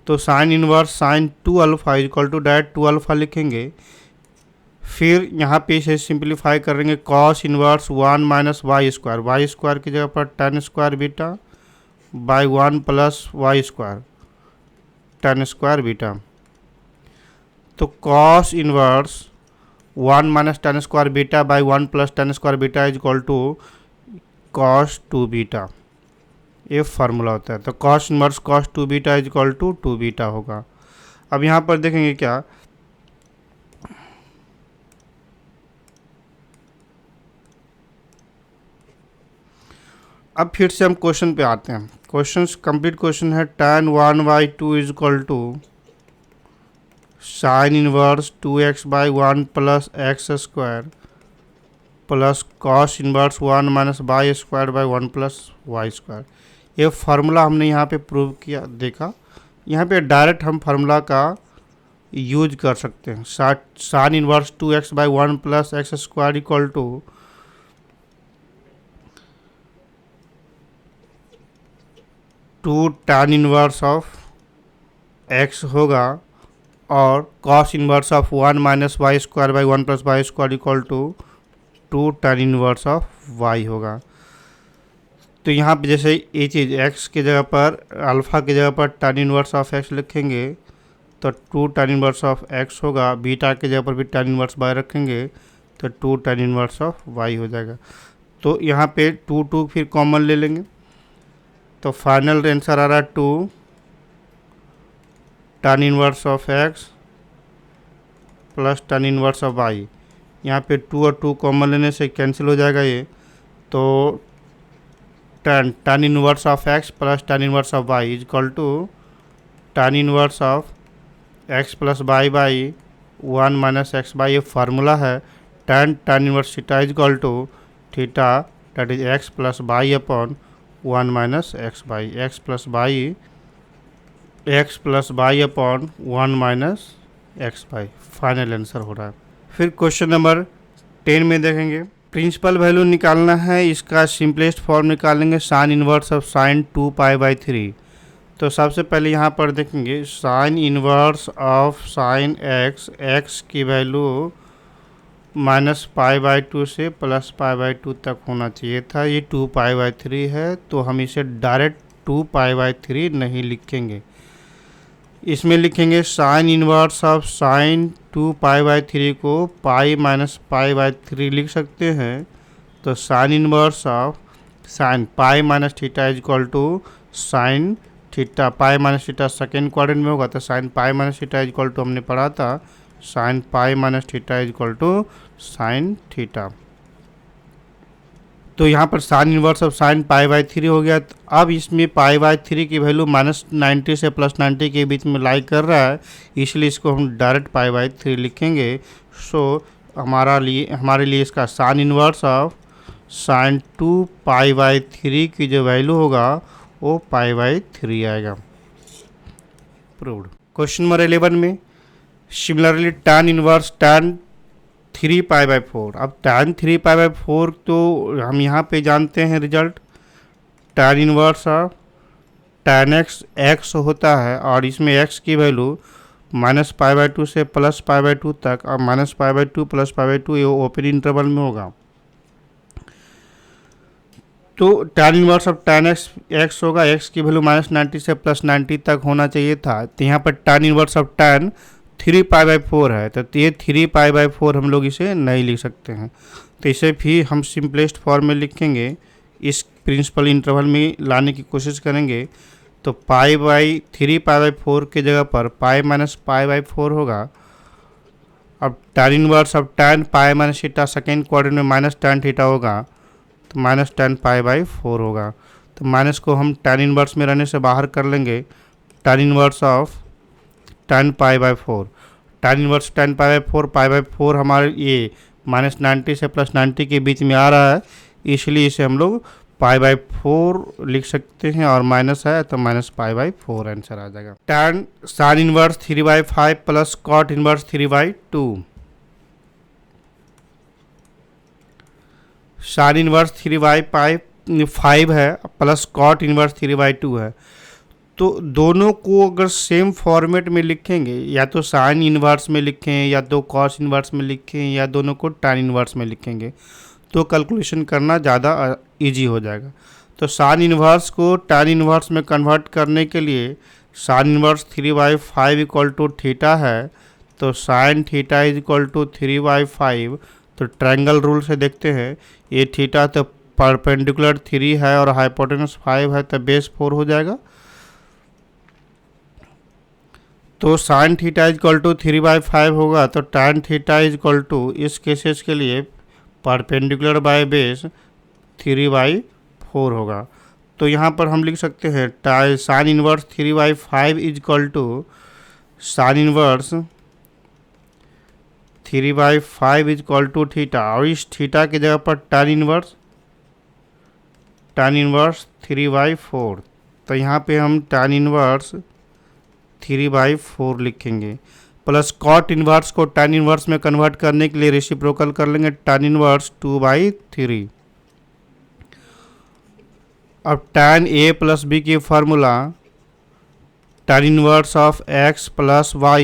तो sine inverse sine 2 alpha equal to direct 2 alpha लिखेंगे। फिर यहाँ पे इसे simplify करेंगे, cos inverse 1 minus y square की जगह पर tan square beta by 1 plus y square tan square beta. तो cos inverse 1 minus tan square beta by 1 plus tan square beta is equal to cos 2 beta, ये formula होता है। तो cos inverse cos 2 beta is equal to 2 beta होगा। अब यहाँ पर देखेंगे क्या, अब फिर से हम क्वेश्चन पे आते हैं। क्वेश्चन कंप्लीट क्वेश्चन है tan 1 by 2 is equal to sine inverse 2x by 1 plus x square plus cos inverse 1 minus y square by 1 plus y square. ये फार्मूला हमने यहाँ पे प्रूव किया, देखा। यहाँ पे डायरेक्ट हम फार्मूला का यूज कर सकते हैं। Sine inverse 2x by 1 plus x square equal to 2 tan inverse of x होगा और cos inverse of 1 minus y square by 1 plus y square equal to 2 tan inverse of y होगा। तो यहाँ पे जैसे ये चीज़ x की जगह पर अल्फ़ा की जगह पर tan इनवर्स ऑफ x लिखेंगे तो 2 tan इनवर्स ऑफ x होगा, बीटा की जगह पर भी tan इनवर्स y रखेंगे तो 2 tan इनवर्स ऑफ y हो जाएगा। तो यहाँ पे 2 फिर कॉमन ले लेंगे, तो फाइनल आंसर आ रहा है 2 tan inverse of x plus tan inverse of y। यहाँ पे 2 और 2 कॉमन लेने से कैंसिल हो जाएगा ये, तो tan inverse of x plus tan inverse of y is equal to tan inverse of x plus y by 1 minus x y. ये फार्मूला है tan inverse theta is equal to theta that is x plus y upon 1 minus x y, x plus y upon 1 minus x y. Final answer हो रहा है। फिर question number 10 में देखेंगे, principal value निकालना है। इसका सिंपलेस्ट फॉर्म निकालेंगे sign inverse of sign 2 pi by 3। तो सबसे पहले यहाँ पर देखेंगे sign inverse of sign x की वैल्यू माइनस पाई बाई 2 से प्लस पाई बाई 2 तक होना चाहिए था। ये 2 पाई बाई 3 है, तो हम इसे डायरेक्ट 2 पाई बाई 3 नहीं लिखेंगे, इसमें लिखेंगे sign inverse of sign 2 pi by 3 को पाई माइनस पाई बाई 3 लिख सकते हैं। तो sine inverse of sine pi minus theta is equal to sine theta, pi minus theta second quadrant में होगा, तो sine pi minus theta is equal to हमने पढ़ा था sine pi minus theta is equal to sine theta. तो यहाँ पर sine inverse of sine pi by 3 हो गया। अब इसमें पाई बाई 3 की वैल्यू माइनस 90 से प्लस 90 के बीच में लाई कर रहा है, इसलिए इसको हम डायरेक्ट पाई बाई 3 लिखेंगे। सो हमारे लिए इसका sign inverse of sign 2 pi by 3 की जो वैल्यू होगा वो पाई बाई 3 आएगा। प्रूव्ड। क्वेश्चन नंबर 11 में similarly tan inverse tan 3 pi by 4। अब tan 3 पाई बाई 4 तो हम यहाँ पे जानते हैं result tan inverse of tan x होता है, और इसमें x की वैल्यू माइनस पाई बाई 2 से प्लस पाई बाई 2 तक, और minus pi by 2 plus pi by 2 ये ओपन इंटरवल में होगा। तो tan inverse of tan x होगा, x की वैल्यू माइनस 90 से प्लस 90 तक होना चाहिए था। तो यहाँ पर tan inverse of tan 3 pi by 4 है, तो ये 3 पाई बाई 4 हम लोग इसे नहीं लिख सकते हैं, तो इसे भी हम सिंपलेस्ट फॉर्म में लिखेंगे, इस प्रिंसिपल इंटरवल में लाने की कोशिश करेंगे। तो पाई बाई 3 पाई बाई 4 की जगह पर पाई माइनस पाई बाई 4 होगा। अब tan inverse of tan pi minus theta second quadrant में माइनस tan थीटा होगा, तो माइनस tan पाई बाई 4 होगा। तो माइनस को हम tan इनवर्स में रहने से बाहर कर लेंगे, tan inverse of tan pi by 4, tan inverse tan pi by 4 हमारे ये माइनस 90 से प्लस 90 के बीच में आ रहा है, इसलिए इसे हम लोग पाई बाई 4 लिख सकते हैं, और माइनस है तो माइनस पाई बाई 4 आंसर आ जाएगा। tan sine inverse 3 by 5 plus cot inverse 3 by 2। Sine inverse 3/5 है प्लस कॉट इनवर्स 3/2 है। तो दोनों को अगर सेम फॉर्मेट में लिखेंगे, या तो साइन इनवर्स में लिखें या तो कॉस इनवर्स में लिखें या दोनों को tan इनवर्स में लिखेंगे, तो कैलकुलेशन करना ज़्यादा इजी हो जाएगा। तो साइन इनवर्स को tan इनवर्स में कन्वर्ट करने के लिए sine inverse 3/5 equal to theta है, तो sine theta is equal to 3/5। तो ट्रायंगल रूल से देखते हैं, ये थीटा तो परपेंडिकुलर 3 है और हाइपोटेनस 5 है, तो बेस 4 हो जाएगा। तो sine theta is equal to 3/5 होगा, तो tan theta is equal to इस केसेस के लिए परपेंडिकुलर बाय बेस 3/4 होगा। तो यहाँ पर हम लिख सकते हैं sine inverse 3/5 is equal to sine inverse 3/5 is equal to theta, और इस थीटा की जगह पर tan इनवर्स 3/4। तो यहाँ पे हम tan इनवर्स 3/4 लिखेंगे, प्लस कॉट इनवर्स को tan इनवर्स में कन्वर्ट करने के लिए रेसिप्रोकल कर लेंगे, tan इनवर्स 2/3। अब tan a प्लस बी की formula tan inverse of x plus y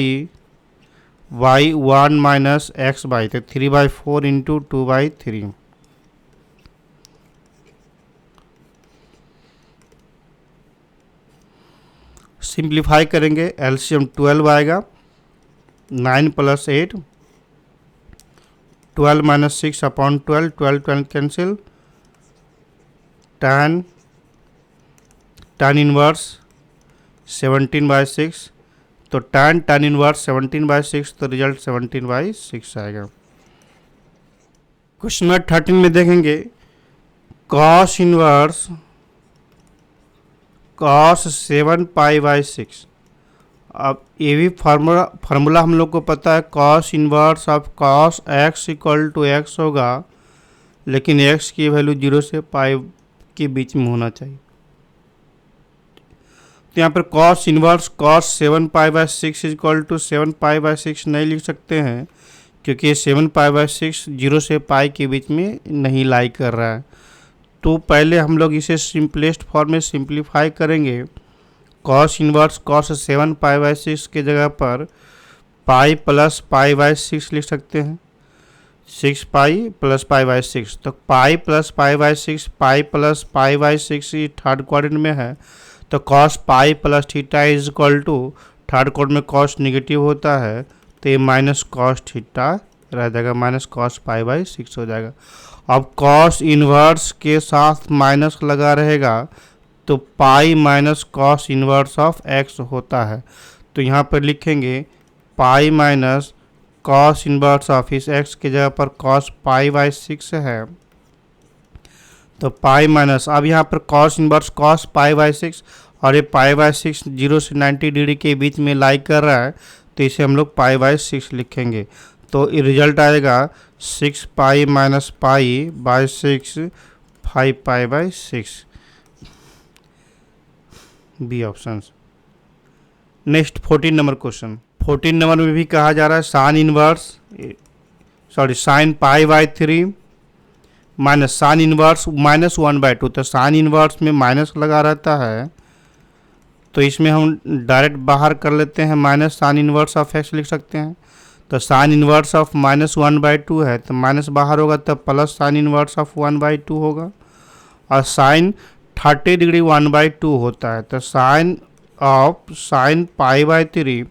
1 minus x by, तो 3/4 इंटू 2/3। सिंप्लीफाई करेंगे, एलसीएम 12 आएगा, 9 plus 8, 12 minus 6 upon 12, 12 cancel, tan inverse 17/6, तो tan इनवर्स 17/6, तो रिजल्ट 17/6 आएगा। क्वेश्चन नंबर 13 में देखेंगे cos इनवर्स cos 7π/6। अब ये भी फार्मूला हम लोग को पता है, cos inverse of cos x equal to x होगा, लेकिन x की वैल्यू 0 से पाई के बीच में होना चाहिए। तो यहाँ पर cos inverse cos 7π/6 equal to 7π/6 नहीं लिख सकते हैं, क्योंकि 7π/6 0 से पाई के बीच में नहीं लाई कर रहा है। तो पहले हम लोग इसे सिंपलेस्ट फॉर्म में सिंप्लीफाई करेंगे। cos इनवर्स cos 7π/6 के जगह पर पाई प्लस π/6 लिख सकते हैं, 6 पाई प्लस π/6। तो पाई प्लस π/6, पाई प्लस π/6 ये थर्ड क्वाड्रेंट में है, तो cos pi plus theta is equal to, third quadrant में cos निगेटिव होता है, तो ये माइनस cos थीटा रह जाएगा, माइनस cos π/6 हो जाएगा। अब cos इनवर्स के साथ माइनस लगा रहेगा, तो pi minus cos inverse of x होता है। तो यहाँ पर लिखेंगे pi minus cos inverse of इस x की जगह पर cos π/6 है, तो पाई माइनस, अब यहाँ पर cos इनवर्स cos π/6, और ये π/6 0 से 90 डिग्री के बीच में लाई कर रहा है, तो इसे हम लोग π/6 लिखेंगे। तो रिजल्ट आएगा 6 pi minus π/6 5π/6, B option. Next 14 number question. 14 number में भी कहा जा रहा है साइन π/3 माइनस साइन इनवर्स -1/2। तो साइन इनवर्स में माइनस लगा रहता है, तो इसमें हम डायरेक्ट बाहर कर लेते हैं, minus sine inverse of x लिख सकते हैं। तो साइन इनवर्स ऑफ -1/2 है, तो माइनस बाहर होगा, तब प्लस साइन इनवर्स ऑफ 1/2 होगा। और साइन 30 डिग्री 1/2 होता है, तो साइन π/3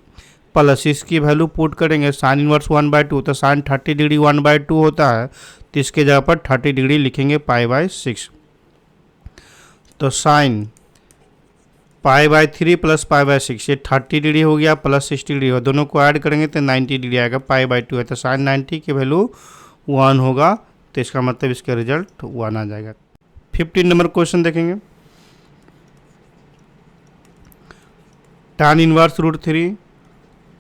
प्लस इसकी वैल्यू पुट करेंगे, साइन इनवर्स 1/2, तो साइन 30 डिग्री 1/2 होता है, तो इसके जगह पर 30 डिग्री लिखेंगे π/6। तो साइन π/3 प्लस π/6, ये 30 डिग्री हो गया प्लस 60 डिग्री हो, दोनों को ऐड करेंगे तो 90 डिग्री आएगा, π/2 है, तो साइन 90 की वैल्यू 1 होगा, तो इसका मतलब इसका रिजल्ट 1 आ जाएगा। 15 नंबर क्वेश्चन देखेंगे, tan इनवर्स √3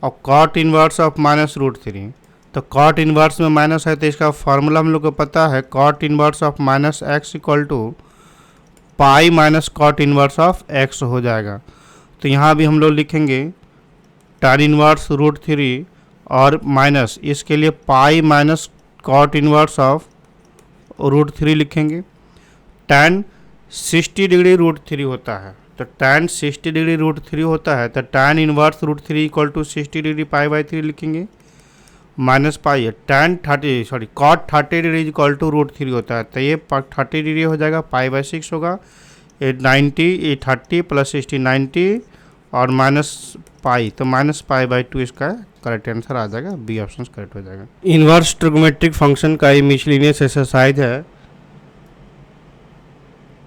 और cot इनवर्स ऑफ -√3। तो cot इनवर्स में माइनस है, तो इसका फॉर्मूला हम लोग को पता है, cot inverse of -x equal to pi minus cot inverse of x हो जाएगा। तो यहाँ भी हम लोग लिखेंगे tan इनवर्स √3 और माइनस इसके लिए पाई माइनस cot इनवर्स ऑफ √3 लिखेंगे। tan 60 डिग्री √3 होता है, तो tan 60 डिग्री √3 होता है, तो tan inverse √3 equal to 60 degree π/3 लिखेंगे। माइनस पाई है tan 30 sorry cot 30 degree equal to √3 होता है, तो ये 30 डिग्री हो जाएगा, π/6 होगा। ये 90 ये 30 प्लस 60 90 और माइनस पाई, तो -π/2 इसका करेक्ट आंसर आ जाएगा, बी ऑप्शन करेक्ट हो जाएगा। इनवर्स ट्रिग्नोमेट्रिक फंक्शन का ये मिसलिनियस एक्सरसाइज है।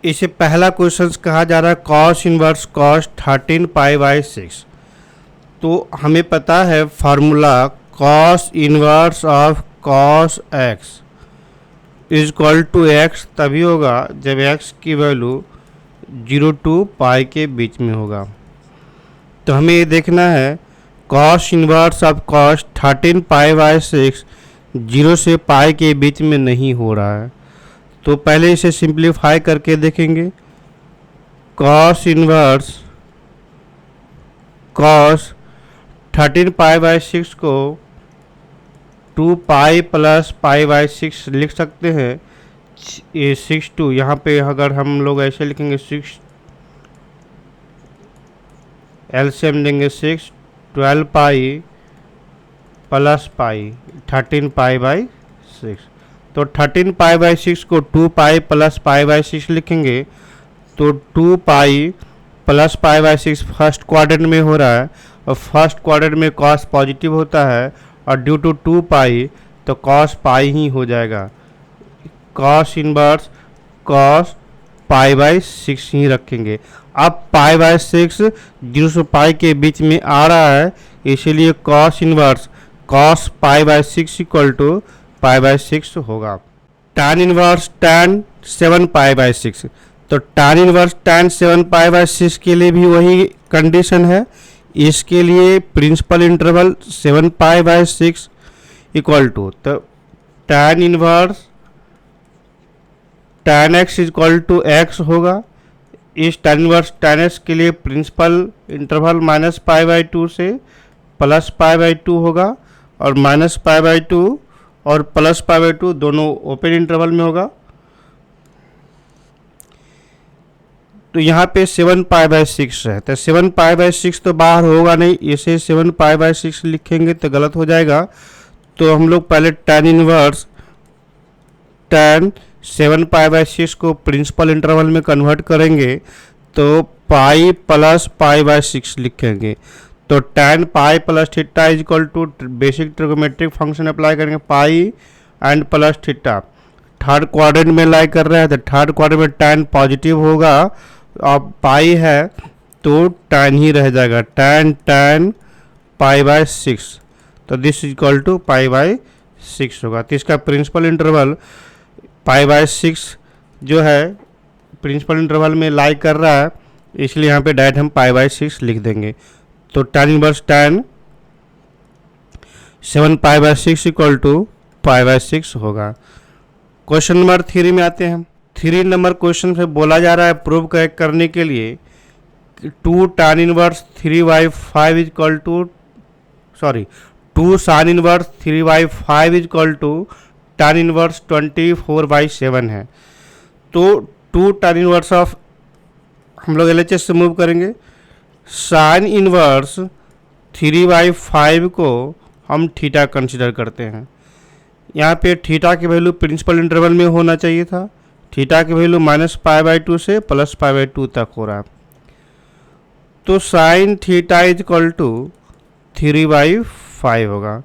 इसे पहला क्वेश्चन कहा जा रहा है cos इनवर्स cos 13π/6। तो हमें पता है formula cos inverse of cos x is equal to x तभी होगा जब x की वैल्यू 0 to π के बीच में होगा। तो हमें ये देखना है cos इनवर्स ऑफ cos 13π/6 0 से π के बीच में नहीं हो रहा है, तो पहले इसे सिंप्लीफाई करके देखेंगे। cos इनवर्स cos 13π/6 को 2π प्लस π/6 लिख सकते हैं। ये 6 2 यहाँ पे अगर हम लोग ऐसे लिखेंगे 6 एलसीएम देंगे 6 12π प्लस π 13π/6, तो 13π/6 को 2π प्लस π/6 लिखेंगे, तो 2π प्लस π/6 फर्स्ट क्वाड्रेंट में हो रहा है और फर्स्ट क्वाड्रेंट में cos पॉजिटिव होता है और ड्यू टू 2π तो cos π ही हो जाएगा। cos इनवर्स cos π/6 ही रखेंगे। अब π/6 0 से π के बीच में आ रहा है, इसीलिए cos inverse cos π/6 equal to π/6 होगा। tan इनवर्स tan 7π/6, तो tan इनवर्स tan 7π/6 के लिए भी वही कंडीशन है। इसके लिए प्रिंसिपल इंटरवल 7π/6 इक्वल टू, तो tan inverse tan x equal to x होगा। इस tan इनवर्स tan x के लिए प्रिंसिपल इंटरवल -π/2 से +π/2 होगा और -π/2 और +π/2 दोनों ओपन इंटरवल में होगा। तो यहाँ पे 7π/6 है, तो 7π/6 तो बाहर होगा नहीं, इसे 7π/6 लिखेंगे तो गलत हो जाएगा। तो हम लोग पहले tan इनवर्स tan 7π/6 को प्रिंसिपल इंटरवल में कन्वर्ट करेंगे, तो पाई प्लस π/6 लिखेंगे। तो tan pi plus theta is equal to basic trigonometric function apply करेंगे, pi and plus theta. Third quadrant में लाई कर रहे हैं, तो थर्ड क्वाड्रेंट में tan पॉजिटिव होगा और पाई है तो tan ही रह जाएगा, tan π/6, तो दिस इज इक्वल टू π/6 होगा। तो इसका प्रिंसिपल इंटरवल π/6 जो है प्रिंसिपल इंटरवल में लाई कर रहा है, इसलिए यहाँ पे डायरेक्ट हम π/6 लिख देंगे। तो tan inverse tan 7π/6 equal to π/6 होगा। क्वेश्चन नंबर 3 में आते हैं। 3 नंबर क्वेश्चन से बोला जा रहा है प्रूव करने के लिए 2 tan inverse 3/5 equal to 2 sin inverse 3/5 equal to tan inverse 24/7 है। तो 2 tan इनवर्स ऑफ हम लोग LHS से मूव करेंगे। sin इनवर्स 3/5 को हम थीटा कंसिडर करते हैं। यहाँ पे थीटा की वैल्यू प्रिंसिपल इंटरवल में होना चाहिए था, थीटा की वैल्यू -π/2 से +π/2 तक हो रहा है। तो sin theta is equal to 3/5 होगा।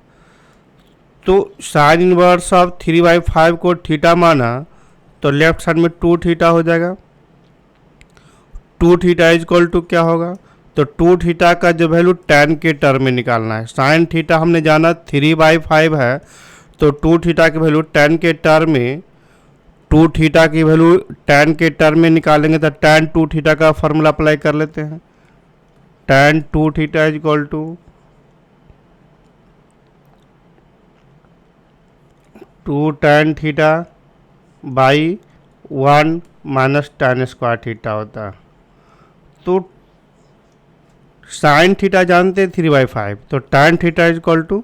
तो sin इनवर्स ऑफ 3/5 को थीटा माना तो लेफ्ट साइड में 2 थीटा हो जाएगा। 2 थीटा इज इक्वल टू क्या होगा, तो 2 थीटा का जो वैल्यू tan के टर्म में निकालना है। sin थीटा हमने जाना 3/5 है, तो 2 थीटा की वैल्यू tan के टर्म में 2 थीटा की वैल्यू tan के टर्म में निकालेंगे, तो tan 2 थीटा का फॉर्मूला अप्लाई कर लेते हैं। tan 2 theta is equal to 2 tan theta by 1 minus tan square theta होता है। तो sin थीटा जानते हैं 3/5, तो tan theta is equal to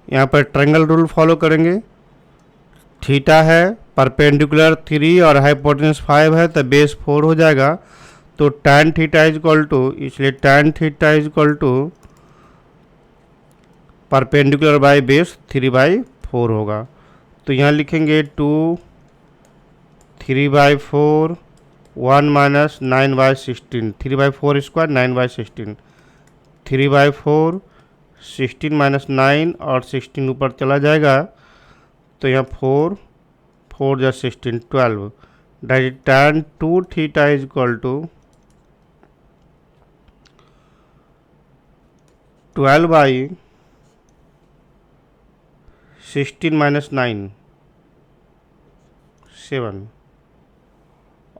यहाँ पर ट्रायंगल रूल फॉलो करेंगे। थीटा है परपेंडिकुलर 3 और हाइपोटेन्यूज 5 है तो बेस 4 हो जाएगा। तो tan theta is equal to, इसलिए tan theta is equal to perpendicular by base 3/4 होगा। तो यहाँ लिखेंगे 2 3/4 1 माइनस 9/16, 3/4 स्क्वायर 9/16, 3/4 16 माइनस 9 और 16 ऊपर चला जाएगा तो यहाँ 4 4 जा 16 12, that is tan 2 theta is equal to 12/16 minus 9 7,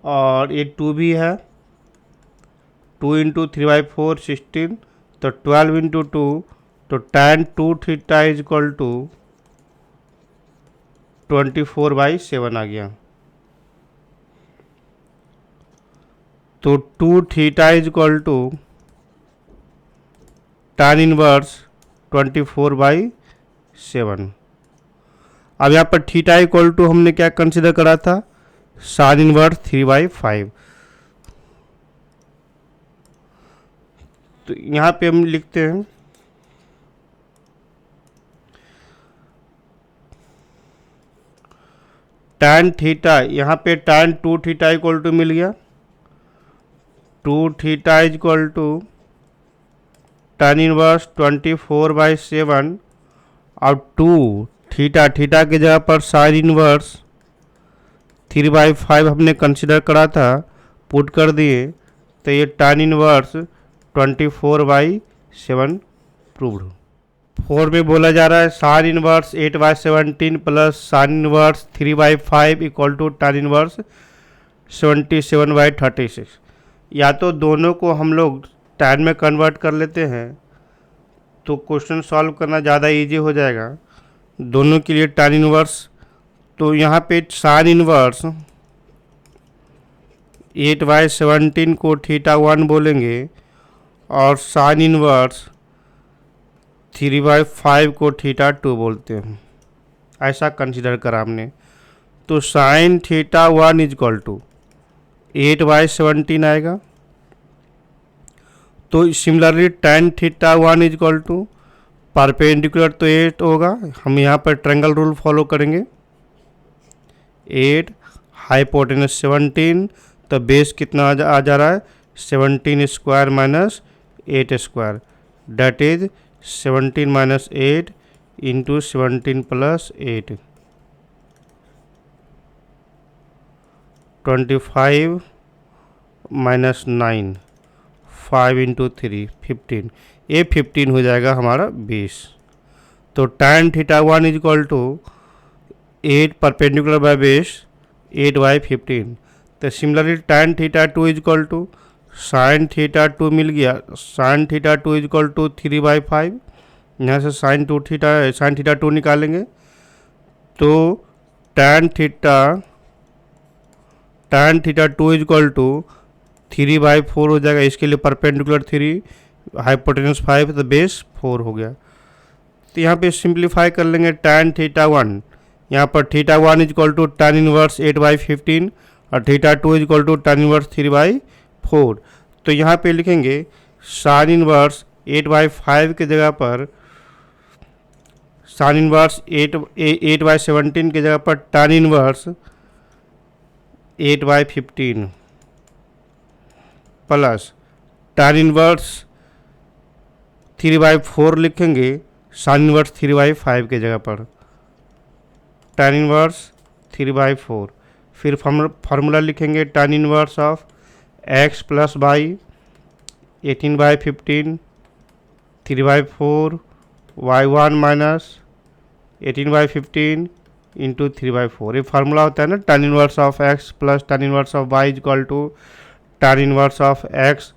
और ये 2 भी है, 2 इंटू 3/4 16, तो 12 इंटू 2, तो tan 2 theta is equal to 24/7 आ गया। तो 2 theta is equal to tan inverse 24/7। अब यहाँ पर थीटा इक्वल टू हमने क्या कंसिडर करा था, sin इनवर्स 3/5। तो यहाँ पे हम लिखते हैं tan थीटा, यहाँ पे tan 2 थीटा इक्वल टू मिल गया, 2 theta is equal to tan inverse 24/7 और 2 थीटा, थीटा की जगह पर sin इनवर्स 3/5 हमने कंसिडर करा था, पुट कर दिए तो ये tan इनवर्स 24/7 प्रूव्ड। 4 में बोला जा रहा है sin inverse 8/17 plus sin inverse 3/5 equal to tan inverse 77/36। या तो दोनों को हम लोग tan में कन्वर्ट कर लेते हैं तो क्वेश्चन सॉल्व करना ज़्यादा इजी हो जाएगा। दोनों के लिए tan इनवर्स, तो यहाँ पे sin इनवर्स 8/17 को θ1 बोलेंगे और sin इनवर्स 3/5 को θ2 बोलते हैं, ऐसा कंसिडर करा हमने। तो sin θ1 इज इक्वल टू 8/17 आएगा। तो similarly tan θ1 is equal to perpendicular तो 8 होगा, हम यहाँ पर ट्रायंगल रूल फॉलो करेंगे, 8 हाइपोटेनस 17, तो बेस कितना आ जा रहा है 17 square minus 8 square, that is 17 minus 8 into 17 plus 8, 25 minus 9, 5 into 3 15, ये 15 हो जाएगा हमारा 20। तो tan θ1 is equal to 8 perpendicular by base 8/15। तो similarly tan θ2 is equal to sin θ2 मिल गया, sin θ2 इज इक्वल टू 3/5, यहाँ से sin θ2 निकालेंगे तो tan θ2 इज इक्वल टू 3/4 हो जाएगा। इसके लिए परपेंडिकुलर 3, हाइपोटेनस 5, तो बेस 4 हो गया। तो यहाँ पे सिंप्लीफाई कर लेंगे tan θ1, यहाँ पर θ1 is equal to tan inverse 8/15 और θ2 is equal to tan inverse 3/4। तो यहाँ पे लिखेंगे sin इनवर्स 8/5 के जगह पर sin इनवर्स 8/17 के जगह पर tan inverse 8/15 plus tan inverse 3/4 लिखेंगे sin इनवर्स 3/5 के जगह पर, tan इनवर्स 3/4। फिर फार्मूला लिखेंगे tan inverse of x plus y 18/15 3/4 y1 minus 18/15 into 3/4। ये फार्मूला होता है ना, tan inverse of x plus tan inverse of y is equal to tan inverse of x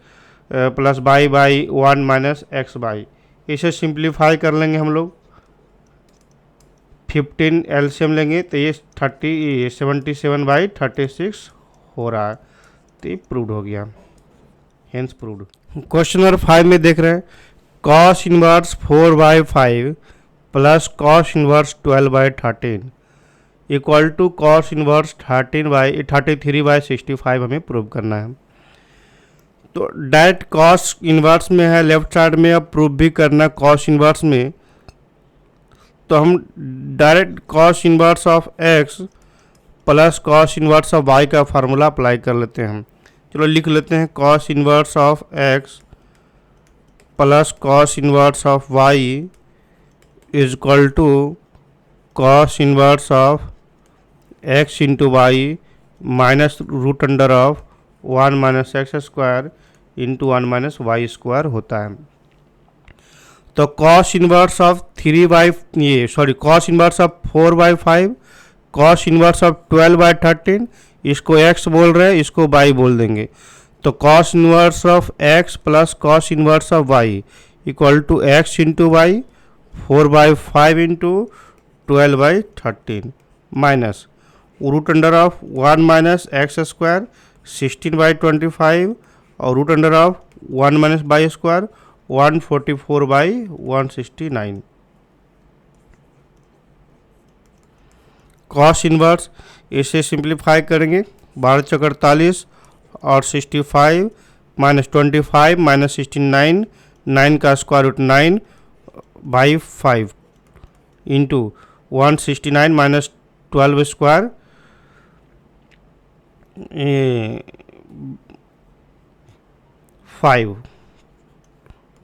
plus y by 1 minus x y. इसे simplify कर लेंगे हम लोग, 15 LCM लेंगे तो ये 77/36 हो रहा है, तो ये प्रूव्ड हो गया, हेंस प्रूव्ड। क्वेश्चन नंबर 5 में देख रहे हैं cos inverse 4/5 plus cos inverse 12/13 equal to cos inverse 33/65 हमें प्रूव करना है। तो डायरेक्ट कॉस इनवर्स में है लेफ्ट साइड में, अब प्रूव भी करना कॉस इनवर्स में, तो हम direct cos inverse of x plus cos inverse of y का फार्मूला अप्लाई कर लेते हैं हम। चलो लिख लेते हैं, cos inverse of x plus cos inverse of y is equal to cos inverse of x into y minus root under of 1 minus x square into 1 minus y square होता है। तो cos inverse of cos inverse of 4/5, cos inverse of 12/13, इसको x बोल रहे हैं, इसको y बोल देंगे। तो cos inverse of x plus cos inverse of y equal to x into y 4/5 into 12/13 minus root under of 1 minus x square 16/25 और root under of 1 minus y square 144/169। Cos inverse इसे simplify करेंगे, 12×48 और 65 minus 25 minus 69, 9 का square root 9/5 into 169 minus 12 square 5,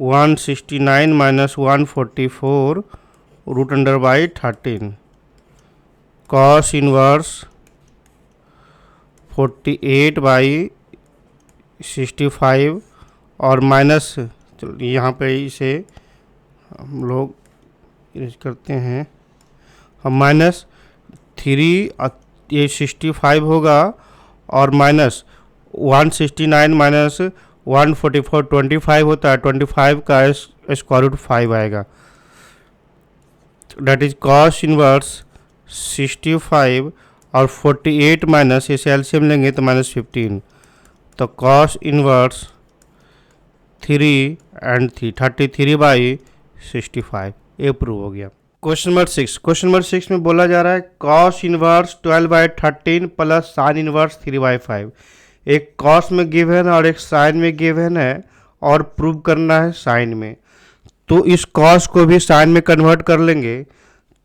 169 minus 144 root under by 13, cos inverse 48/65 और minus, चलो यहाँ पे इसे हम लोग करते हैं, हम माइनस 3 ये 65 होगा और माइनस 169 माइनस 144 25 होता है, 25 का स्क्वायर रूट 5 आएगा। डेट इज कॉस इनवर्स 65 और 48 माइनस इसे एलसीएम लेंगे तो माइनस 15, तो कॉस इनवर्स 3 and 3 33/65 ये प्रूव हो गया। क्वेश्चन नंबर 6 में बोला जा रहा है cos inverse 12/13 plus sine inverse 3/5। एक कॉस में गिवन है और एक साइन में गिवन है और प्रूव करना है साइन में। तो इस कॉस को भी साइन में कन्वर्ट कर लेंगे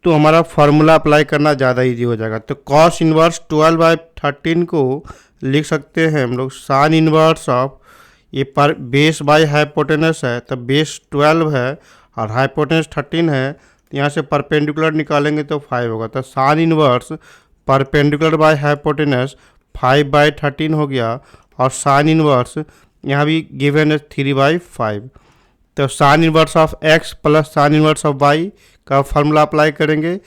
तो हमारा फार्मूला अप्लाई करना ज़्यादा इजी हो जाएगा। तो कॉस इनवर्स 12/13 को लिख सकते हैं हम लोग साइन इनवर्स ऑफ, ये पर बेस बाय हाइपोटेनस है तो बेस 12 है और हाइपोटेनस 13 है, तो यहाँ से परपेंडिकुलर निकालेंगे तो 5 होगा। तो sine inverse perpendicular by hypotenuse 5/13 हो गया और साइन इनवर्स यहाँ भी गिवन है 3/5। तो sine inverse of x plus sine inverse of y का फार्मूला अप्लाई करेंगे।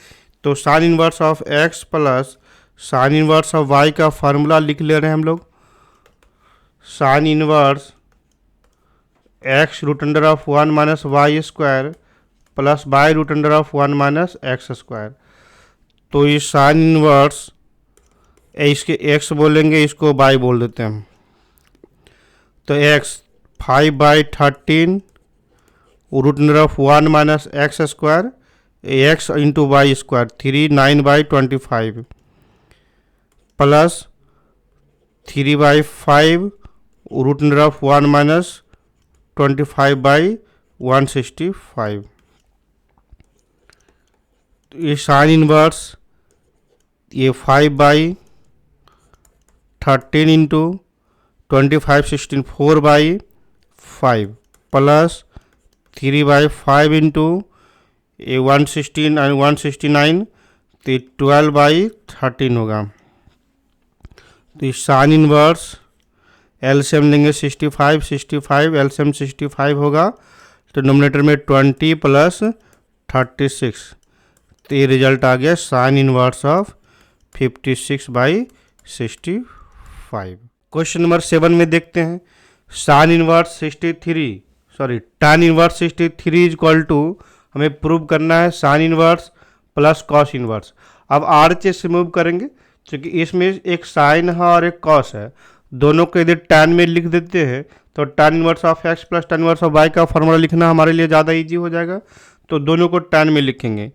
तो sine inverse of x plus sine inverse of y का फार्मूला लिख ले रहे हैं हम लोग, sine inverse x root under of 1 minus y square plus by root under of 1 minus x square. तो ये साइन इनवर्स इसके x बोलेंगे, इसको y बोल देते हैं। तो x 5/13 root under of 1 minus x square x into y square 9/25 plus 3/5 root under of 1 minus 25/165। ये साइन इनवर्स ये 5/13 इंटू 25 16 4/5 प्लस 3/5 इंटू ये 116 और 169 तो 12/13 होगा। तो साइन इनवर्स एलसीएम लेंगे 65 एलसीएम 65 होगा तो नोमिनेटर में 20 प्लस 36, तो ये रिजल्ट आ गया sine inverse of 56/65। Question number 7 में देखते हैं sine inverse tan inverse 63 is equal to, हमें प्रूव करना है sine inverse plus cos inverse. अब आरएचएस से मूव करेंगे क्योंकि इसमें एक साइन है और एक कॉस है, दोनों को यदि tan में लिख देते हैं तो tan inverse of x plus tan inverse of y का फॉर्मूला लिखना हमारे लिए ज़्यादा इजी हो जाएगा। तो दोनों को tan में लिखेंगे,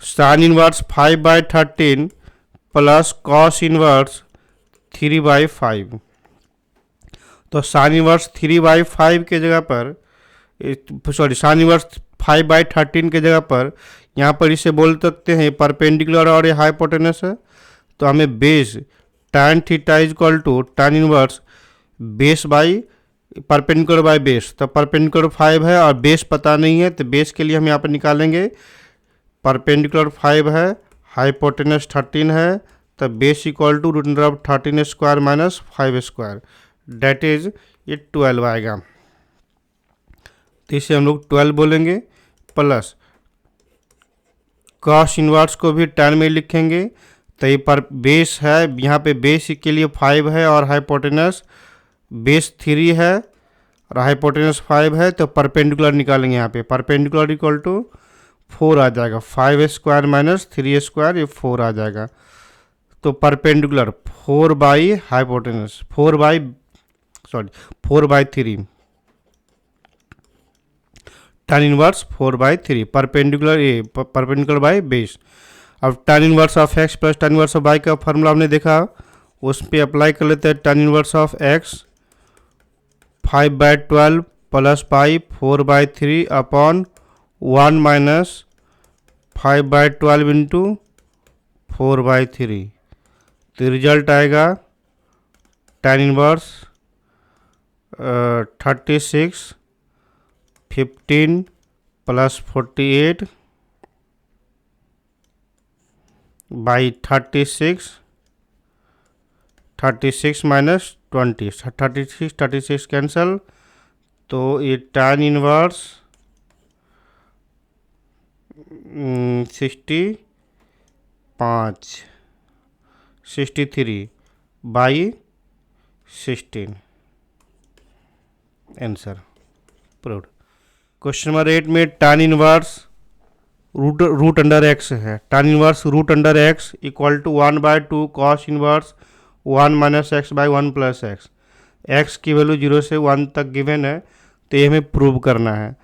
sine inverse 5/13 plus cos inverse 3/5। तो साइन इनवर्स 3/5 के जगह पर, सॉरी, साइन इनवर्स 5/13 के जगह पर यहाँ पर इसे बोल सकते हैं परपेंडिकुलर और ये हाइपोटेनस है। तो हमें base tan theta is equal to tan inverse base by perpendicular by base. तो परपेंडिकुलर 5 है और बेस पता नहीं है, तो बेस के लिए हम यहाँ पर निकालेंगे परपेंडिकुलर 5 है, हाइपोटेनस 13 है, तो base equal to √13 square minus 5 square, that is ये 12 आएगा। तो इसे हम लोग 12 बोलेंगे, प्लस कॉस इनवर्स को भी tan में लिखेंगे। तो ये पर बेस है, यहाँ पे बेस के लिए 5 है और हाइपोटेनस बेस 3 है और हाइपोटेनस 5 है, तो परपेंडिकुलर निकालेंगे। यहाँ पे परपेंडिकुलर इक्वल टू 4 आ जाएगा, 5 स्क्वायर माइनस 3 स्क्वायर, ये 4 आ जाएगा। तो perpendicular 4 by hypotenuse 4/3 tan inverse 4/3 perpendicular by base. अब tan inverse of x plus tan inverse of y का फॉर्मूला हमने देखा, उस पर अप्लाई कर लेते हैं। tan inverse of x 5/12 plus pi 4/3 upon 1 minus 5/12 into 4/3। तो रिजल्ट आएगा tan inverse 36 15 plus 48 by 36 minus 20, 36 cancel. तो ये tan inverse 63 by 16, answer proved. Question number 8 में tan inverse root under x है। tan inverse root under x equal to 1/2 cos inverse 1 minus x by 1 plus x. X की value 0 से 1 तक given है, तो ये हमें प्रूव करना है।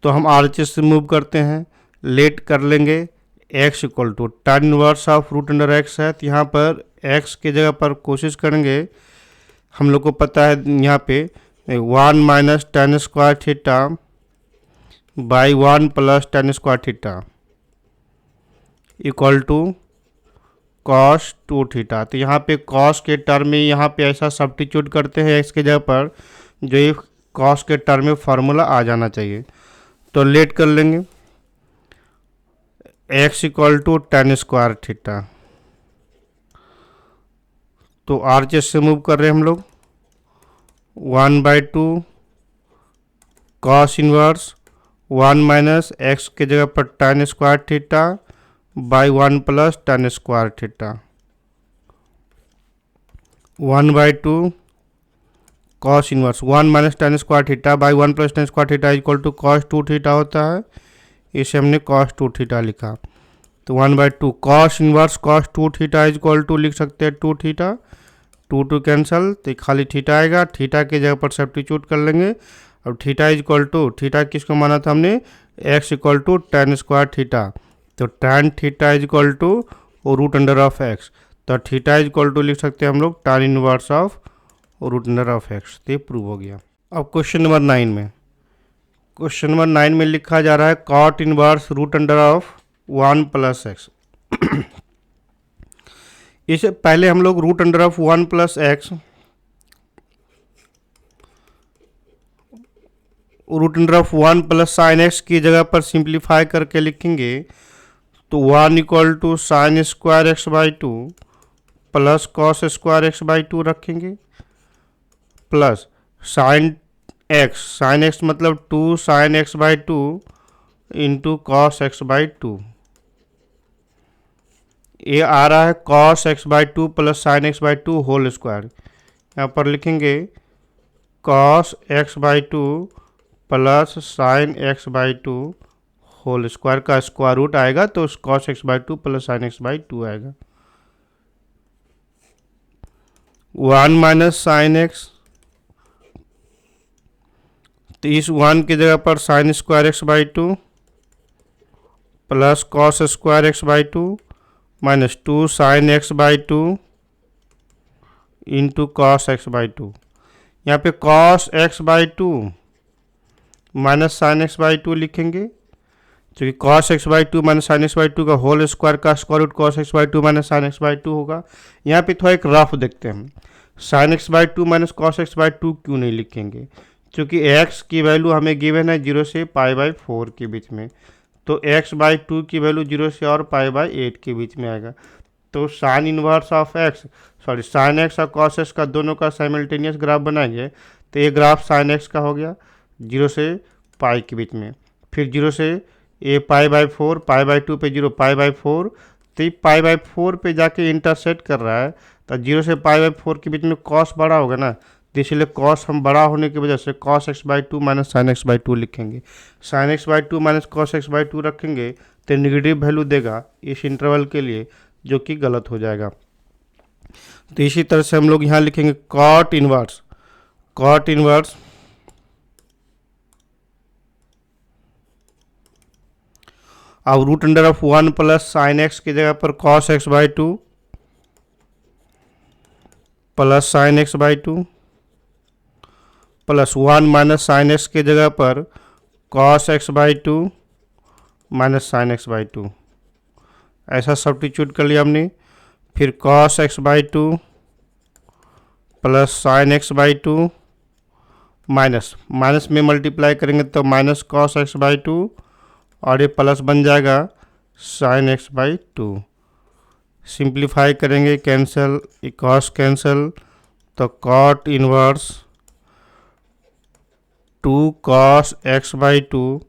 तो हम RHS से मूव करते हैं, लेट कर लेंगे x equal to tan inverse of root under x है, तो यहाँ पर x की जगह पर कोशिश करेंगे, हम लोग को पता है यहाँ पे 1 minus tan square theta by 1 plus tan square theta equal to cos 2 theta. तो यहाँ पे कॉस के टर्म में यहाँ पे ऐसा सब्स्टिट्यूट करते हैं x के जगह पर, जो ये कॉस के टर्म में फार्मूला आ जाना चाहिए। तो लेट कर लेंगे x equal to tan square theta. तो RHS से मूव कर रहे हैं हम लोग, 1/2 कॉस इनवर्स 1 माइनस एक्स के जगह पर tan square theta by 1 plus tan square theta, 1/2 cos inverse 1 minus tan square theta by 1 plus tan square theta equal to cos 2 theta होता है, इसे हमने कॉस 2 थीटा लिखा। तो 1/2 cos inverse cos 2 theta equal to लिख सकते हैं 2 theta, 2 cancel, तो खाली थीटा आएगा। थीटा की जगह पर सब्स्टिट्यूट कर लेंगे। अब थीटा इक्वल टू, थीटा किसको माना था हमने, x equal to tan square theta, तो tan theta equal to root under of x। तो थीटा इक्वल टू लिख सकते हैं हम लोग tan inverse of root under of x। तो ये प्रूव हो गया। अब क्वेश्चन नंबर 9 में लिखा जा रहा है cot inverse root under of 1 plus x. इसे पहले हम लोग root under of 1 plus x, root under of 1 plus sine x की जगह पर सिंप्लीफाई करके लिखेंगे। तो 1 equal to sine square x by 2 plus cos square x by 2 रखेंगे, प्लस साइन एक्स मतलब 2 sine x by 2 into cos x by 2। ये आ रहा है cos x by 2 plus sine x by 2 whole square. यहाँ पर लिखेंगे cos x by 2 plus sine x by 2 whole square का स्क्वायर रूट आएगा, तो cos x by 2 plus sine x by 2 आएगा। 1 माइनस साइन एक्स, तो इस 1 की जगह पर sine square x by 2 plus cos square x by two minus 2 sine x by two into cos x by two. यहाँ पे cos x by two minus sine x by two लिखेंगे, क्योंकि cos x by two minus sine x by two का whole square का square root cos x by two minus sine x by two होगा। यहाँ पे थोड़ा एक rough देखते हैं, sign x by two minus cos x by to क्यों नहीं लिखेंगे, क्योंकि एक्स की वैल्यू हमें गिवन है 0 से पाई बाई 4 के बीच में, तो एक्स बाई टू की वैल्यू 0 से और पाई बाई 8 के बीच में आएगा। तो sine inverse of x sine x और कॉस एक्स का दोनों का साइमल्टेनियस ग्राफ बनाएंगे, तो ये ग्राफ साइन एक्स का हो गया 0 से पाई के बीच में, फिर 0 से ए पाई बाई 4, पाई बाई 2 पे 0 पाई बाई 4, तो ये पाई बाई 4 पे जाके इंटरसेक्ट कर रहा है, तो 0 से पाई बाई 4 के बीच में कॉस बड़ा होगा ना, तो इसलिए कॉस हम बड़ा होने की वजह से cos x by two minus sine x by two लिखेंगे। Sine x by two minus cos x by two रखेंगे तो निगेटिव वैल्यू देगा इस इंटरवल के लिए, जो कि गलत हो जाएगा। तो इसी तरह से हम लोग यहाँ लिखेंगे कॉट इनवर्स अब root under of 1 plus sine x की जगह पर cos x by two plus sine x by two plus 1 minus sine x की जगह पर cos x by two minus sine x by two, ऐसा सब्स्टिट्यूट कर लिया हमने। फिर cos x by two plus sine x by two minus में multiply करेंगे तो minus cos x by two, और ये प्लस बन जाएगा sine x by two. Simplify करेंगे, कैंसिल, कॉस कैंसिल, तो cot inverse 2 cos x by two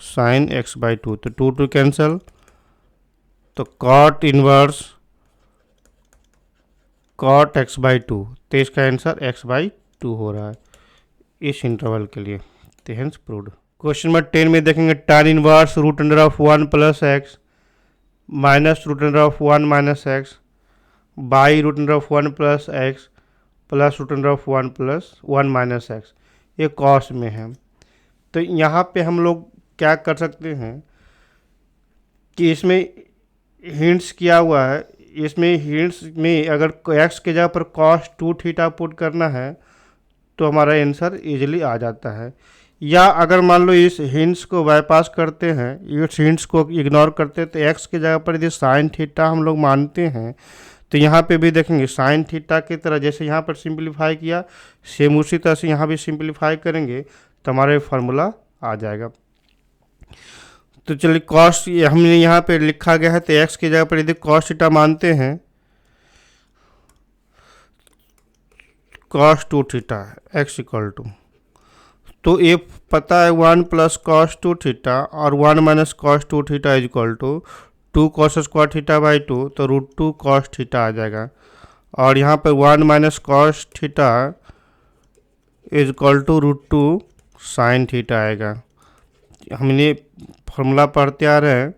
sine x by two, तो 2 2 कैंसिल, तो cot inverse cot x by two, तो इसका आंसर एक्स बाई टू हो रहा है इस इंटरवल के लिए। तो हेंस प्रूव्ड। क्वेश्चन नंबर 10 में देखेंगे tan inverse root under of 1 plus x minus root under of 1 minus x by root under of 1 plus x plus root under of 1 plus 1 minus x, ये cos में है। तो यहाँ पे हम लोग क्या कर सकते हैं कि इसमें हिंट्स किया हुआ है, इसमें हिंट्स में अगर एक्स के जगह पर कॉस 2 थीटा पुट करना है तो हमारा आंसर इजीली आ जाता है। या अगर मान लो इस हिंट्स को बाईपास करते हैं, इस हिंट्स को इग्नोर करते हैं, तो एक्स की जगह पर यदि साइन थीटा हम लोग मानते हैं, तो यहाँ पे भी देखेंगे साइन थीटा की तरह जैसे यहाँ पर सिंप्लीफाई किया, सेम उसी तरह से यहाँ भी सिंप्लीफाई करेंगे तो हमारा फार्मूला आ जाएगा। तो चलिए कॉस हमने यहाँ पे लिखा गया है, तो एक्स की जगह पर यदि कॉस थीटा मानते हैं, cos 2 theta x equal to, तो ये पता है 1 प्लस कॉस 2 थीटा और 1 minus cos 2 theta is equal to 2 cos square theta by 2, तो रूट 2 कॉस थीटा आ जाएगा। और यहाँ पर 1 minus cos theta is equal to root 2 sine theta आएगा। हमने फॉर्मूला पढ़ते आ रहे हैं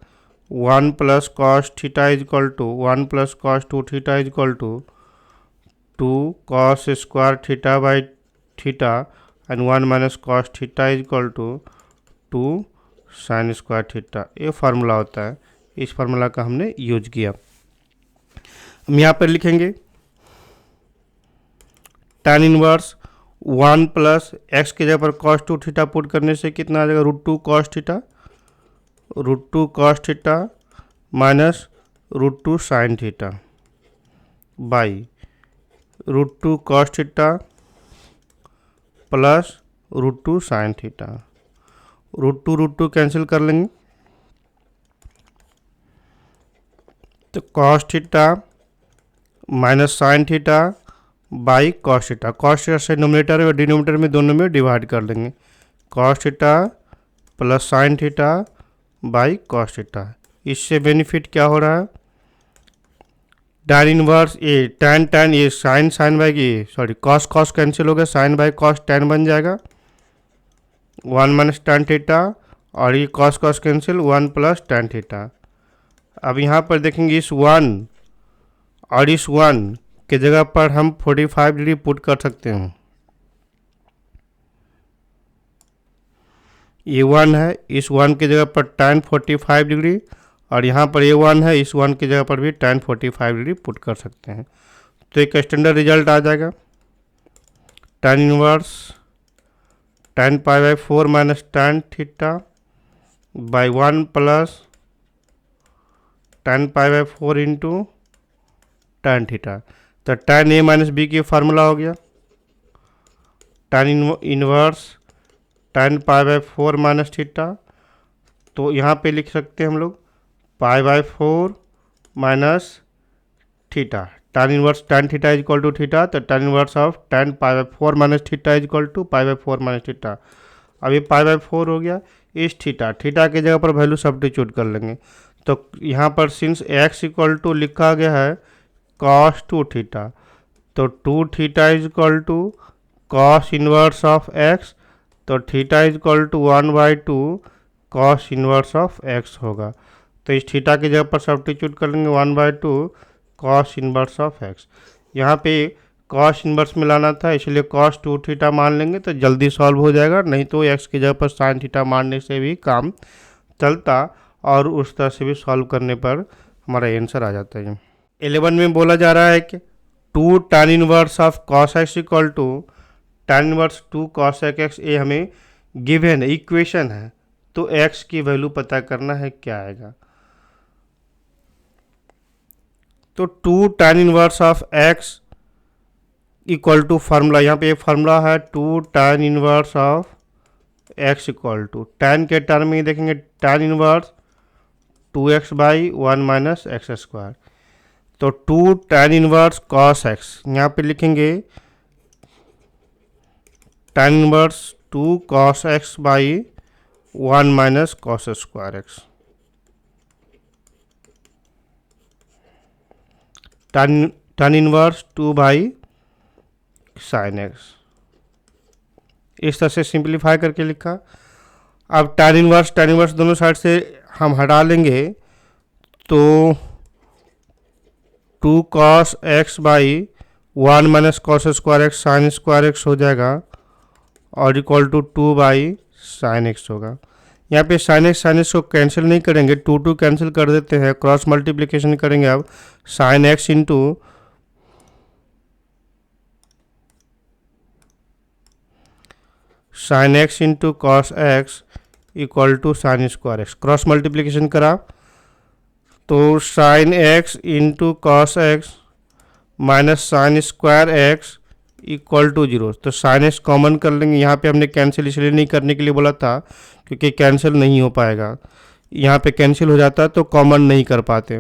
1 plus cos theta is equal to 1 plus cos 2 theta is equal to 2 cos square theta by theta and 1 minus cos theta is equal to 2 sine square theta, ये formula होता है। इस फार्मूला का हमने यूज किया। हम यहाँ पर लिखेंगे tan इनवर्स 1 प्लस एक्स की जगह पर कॉस 2 थीटा पुट करने से कितना आ जाएगा, root 2 cos theta minus root 2 sine theta by root 2 cos theta plus root 2 sine theta. Root two cancel कर लेंगे, तो cos theta minus sine theta by cos theta, cos theta से nominator और डिनोमिनेटर में दोनों में डिवाइड कर लेंगे, cos theta plus sine theta by cos theta. इससे बेनिफिट क्या हो रहा है, tan इनवर्स ए tan ये साइन बाई ये कॉस कैंसिल हो गया, साइन बाई कॉस tan बन जाएगा 1 माइनस tan थीटा, और ये cos cancel 1 plus tan theta. अब यहाँ पर देखेंगे इस 1 और इस 1 के जगह पर हम 45 डिग्री पुट कर सकते हैं, ये 1 है, इस 1 की जगह पर tan 45 डिग्री, और यहाँ पर ये 1 है, इस 1 की जगह पर भी tan 45 डिग्री पुट कर सकते हैं। तो एक स्टैंडर्ड रिजल्ट आ जाएगा, tan inverse tan pi by 4 minus tan theta by 1 plus tan pi by 4 into tan theta. तो tan ए माइनस बी की फार्मूला हो गया, tan inverse tan pi by 4 minus theta. तो यहाँ पे लिख सकते हैं हम लोग pi by 4 minus theta, tan inverse tan theta is equal to theta, तो tan inverse of tan pi by 4 minus theta is equal to pi by 4 minus theta. अब ये पाई बाई 4 हो गया, इस थीटा की जगह पर वैल्यू सब्स्टिट्यूट कर लेंगे। तो यहाँ पर सिंस x इक्वल टू लिखा गया है cos 2 थीटा, तो 2 theta is equal to cos inverse of x, तो theta is equal to 1/2 cos inverse of x होगा। तो इस थीटा की जगह पर सब्स्टिट्यूट कर लेंगे 1/2 cos इनवर्स ऑफ x। यहाँ पे cos इनवर्स मिलाना था, इसलिए cos 2 थीटा मान लेंगे तो जल्दी सॉल्व हो जाएगा, नहीं तो x की जगह पर sin थीटा मानने से भी काम चलता और उस तरह से भी सॉल्व करने पर हमारा आंसर आ जाता है। 11 में बोला जा रहा है कि 2 tan inverse of cos x equal to tan inverse 2 cos x, ये हमें गिवन इक्वेशन है, तो x की वैल्यू पता करना है क्या आएगा। तो 2 tan inverse of x equal to formula, यहाँ पे एक फार्मूला है 2 tan inverse of x equal to tan के टर्म में देखेंगे tan inverse 2x by 1 minus x square. तो 2 tan इनवर्स cos x, यहाँ पे लिखेंगे tan inverse 2 cos x by 1 minus cos square x। tan inverse 2 by sin x, इस तरह से सिंप्लीफाई करके लिखा। अब tan इनवर्स दोनों साइड से हम हटा लेंगे, तो 2 cos x by 1 minus cos square x sin square x हो जाएगा, और equal to 2 by sin x होगा। यहाँ पे sin x को कैंसिल नहीं करेंगे, 2 कैंसिल कर देते हैं, क्रॉस मल्टीप्लिकेशन करेंगे। अब sin x into sin x into cos x equal to sine square x, cross multiplication करा तो sin x into cos x minus sine square x equal to 0। तो sin x कॉमन कर लेंगे, यहाँ पे हमने कैंसिल इसलिए नहीं करने के लिए बोला था क्योंकि कैंसिल नहीं हो पाएगा, यहाँ पे कैंसिल हो जाता तो कॉमन नहीं कर पाते,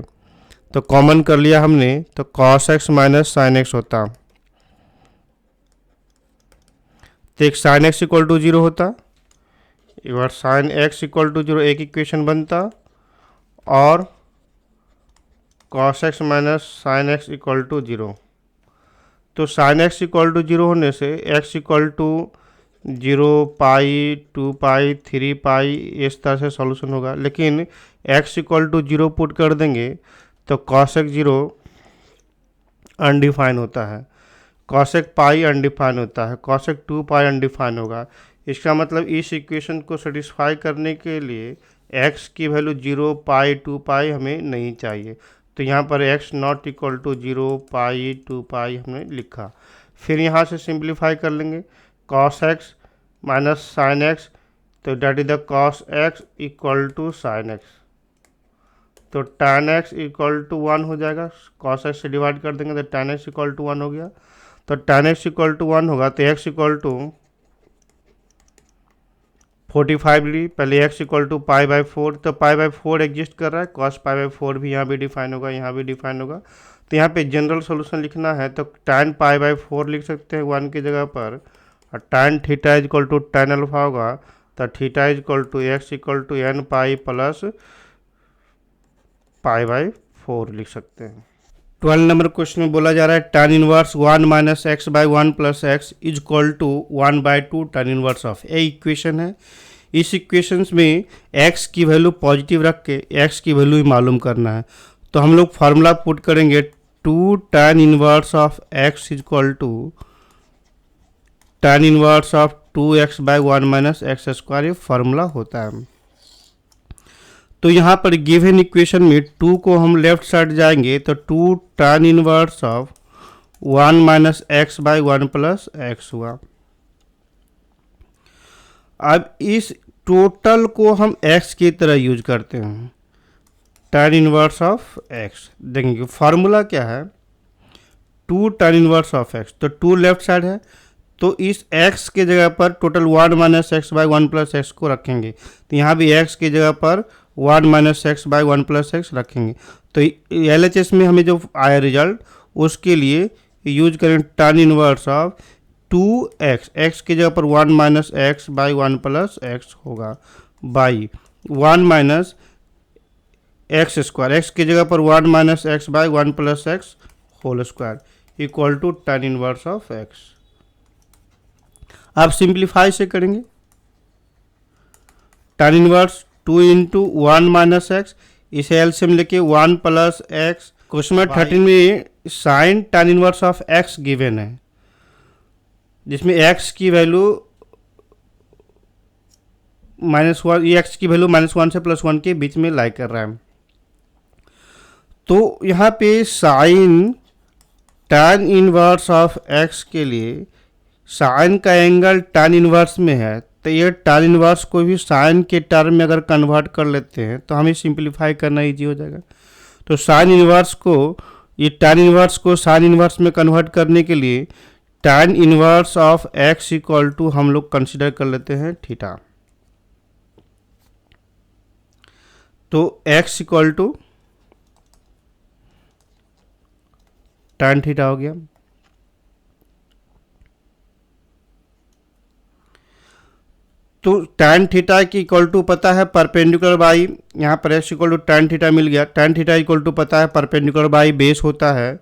तो कॉमन कर लिया हमने, तो cos x minus sine x होता, तो एक साइन एक्स इक्वल टू 0 होता, एक बार साइन एक्स इक्वल टू 0 एक इक्वेशन बनता, और cos x minus sine x equal to 0। तो साइन एक्स इक्वल टू 0 होने से x इक्वल टू 0 पाई 2 पाई 3 पाई इस तरह से सॉल्यूशन होगा। लेकिन x इक्वल टू 0 पुट कर देंगे तो cos x 0 अनडिफाइन होता है, cos x पाई अनडिफाइन होता है, cos x 2 पाई अनडिफाइन होगा। इसका मतलब इस इक्वेशन को सेटिस्फाई करने के लिए x की वैल्यू 0 पाई 2 पाई हमें नहीं चाहिए, तो यहाँ पर x नॉट इक्वल टू 0 पाई 2 पाई हमने लिखा। फिर यहाँ से सिंप्लीफाई कर लेंगे, cos x minus sine x, तो that is the cos x equal to sine x, तो tan x इक्वल टू 1 हो जाएगा, cos x से डिवाइड कर देंगे तो tan x इक्वल टू 1 हो गया। तो tan x इक्वल टू 1 होगा तो x इक्वल टू 45 डिग्री, पहले x equal to pi by 4, तो पाई बाई 4 एग्जिस्ट कर रहा है, cos पाई बाई 4 भी यहाँ भी डिफाइन होगा, यहाँ भी डिफाइन होगा। तो यहाँ पे जनरल सॉल्यूशन लिखना है तो tan पाई बाई 4 लिख सकते हैं 1 की जगह पर, और tan theta is equal to tan alpha होगा, तो theta is equal to x equal to n pi plus pi by 4 लिख सकते हैं। 12 नंबर क्वेश्चन में बोला जा रहा है tan inverse 1 minus x by 1 plus x is equal to 1/2 tan inverse of, ये इक्वेशन है। इस इक्वेशन में x की वैल्यू पॉजिटिव रख के x की वैल्यू ही मालूम करना है, तो हम लोग फार्मूला पुट करेंगे 2 tan inverse of x is equal to tan inverse of 2x/1 - x² ये फार्मूला होता है। तो यहाँ पर गिवन इक्वेशन में 2 को हम लेफ्ट साइड जाएंगे तो 2 tan inverse of 1 - x/1 + x हुआ। अब इस टोटल को हम x की तरह यूज करते हैं, tan इनवर्स ऑफ x। देखेंगे फार्मूला क्या है, 2 tan इनवर्स ऑफ x, तो 2 लेफ्ट साइड है तो इस x के जगह पर टोटल 1 - x/1 + x को रखेंगे, तो यहाँ भी x की जगह पर 1 - x/1 + x रखेंगे। तो LHS में हमें जो आया रिजल्ट उसके लिए यूज करें tan inverse of 2x, x की जगह पर 1 - x/1 + x होगा, बाई 1 - x², x की जगह पर 1 - x/1 + x whole square equal to tan inverse of x। आप सिंप्लीफाई से करेंगे, tan इनवर्स 2 × 1 - x, इसे एलसीएम लेके 1 + x। क्वेश्चन नंबर 13 में sine tan inverse of x given है, जिसमें x की वैल्यू -1, ये x की वैल्यू -1 से +1 के बीच में लाई कर रहा है। तो यहाँ पे sine tan inverse of x के लिए साइन का एंगल tan इनवर्स में है, तो ये tan इनवर्स को भी साइन के टर्म में अगर कन्वर्ट कर लेते हैं तो हमें सिंप्लीफाई करना इजी हो जाएगा। तो साइन इनवर्स को, ये tan इनवर्स को साइन इनवर्स में कन्वर्ट करने के लिए tan inverse of x equal to हम लोग कंसिडर कर लेते हैं थीटा। तो x equal to tan theta हो गया। तो tan थीटा की इक्वल टू पता है परपेंडिकुलर बाई, यहाँ पर x equal to tan theta मिल गया। tan थीटा इक्वल टू पता है परपेंडिकुलर बाई बेस होता है,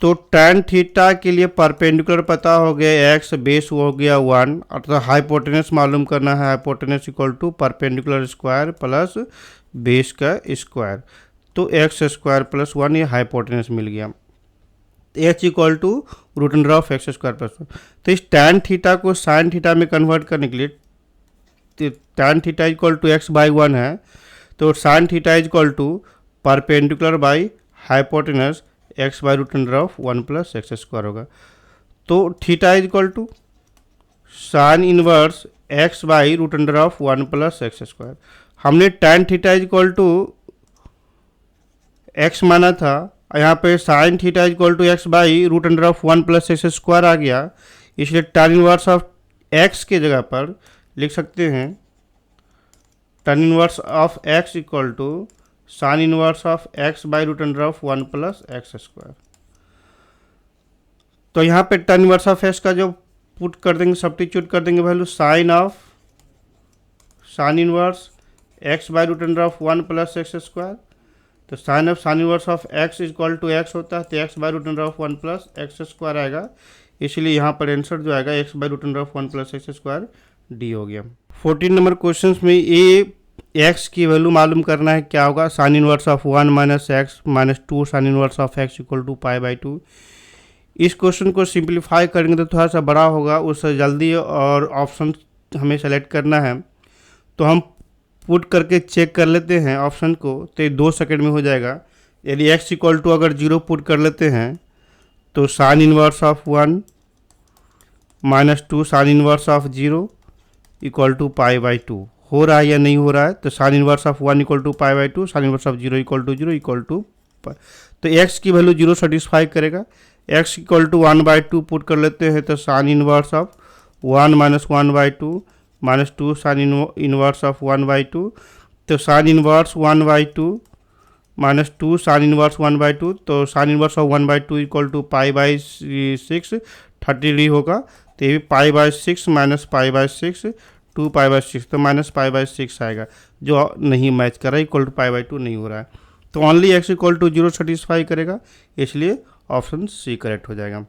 तो tan थीटा के लिए परपेंडिकुलर पता हो गया x, बेस हो गया 1, अर्थात हाइपोटेनस मालूम करना है, hypotenuse equal to perpendicular square plus base का स्क्वायर, तो x² + 1 ये हाइपोटेनस मिल गया। h equal to √root under of x² + 1। तो इस tan थीटा को sin थीटा में कन्वर्ट करने के लिए tan theta equal to x/1 है, तो sin थीटा equal to perpendicular by hypotenuse x/√अंडर ऑफ 1 + x² होगा। तो theta equal to sine inverse x/√अंडर ऑफ 1 + x²। हमने tan theta equal to x माना था, यहाँ पे साइन थीटा इक्वल टू x/√अंडर ऑफ 1 + x² आ गया, इसलिए tan इनवर्स ऑफ x के जगह पर लिख सकते हैं tan inverse of x equal to sine inverse of x/√अंडर ऑफ 1 + x²। तो यहाँ पे tan इनवर्स ऑफ x का जो पुट कर देंगे, सब्स्टिट्यूट कर देंगे वैल्यू साइन इनवर्स x/√अंडर ऑफ 1 + x²। तो sine inverse of x equal to x होता है, तो x/√अंडर ऑफ 1 + x² आएगा, इसलिए यहाँ पर आंसर जो आएगा x/√अंडर ऑफ 1 + x² डी हो गया। 14 नंबर क्वेश्चन में ये x की वैल्यू मालूम करना है, क्या होगा, sine inverse of 1 - x - 2 sine inverse of x equal to π/2। इस क्वेश्चन को सिंप्लीफाई करेंगे तो थोड़ा सा बड़ा होगा, उससे जल्दी और ऑप्शन हमें सेलेक्ट करना है, तो हम पुट करके चेक कर लेते हैं ऑप्शन को, तो ये 2 सेकंड में हो जाएगा। यदि x इक्वल टू अगर 0 पुट कर लेते हैं तो sine inverse of 1 - 2 sine inverse of 0 equal to π/2 हो रहा है या नहीं हो रहा है, तो sine inverse of 1 equal to π/2, sine inverse of 0 equal to 0 equal to, तो x की वैल्यू 0 सेटिस्फाई करेगा। x इक्वल टू 1/2 पुट कर लेते हैं, तो sine inverse of 1 - 1/2 -2 sine inverse of 1/2, तो साइन इनवर्स 1/2 -2 साइन इनवर्स 1/2, तो sine inverse of 1/2 equal to π/6 30 होगा, तो ये भी π/6 - π/6 2π/6, तो -π/6 आएगा, जो नहीं मैच कर रहा है, इक्वल टू π/2 नहीं हो रहा है, तो only x equal to 0 satisfy करेगा, इसलिए ऑप्शन सी करेक्ट हो जाएगा।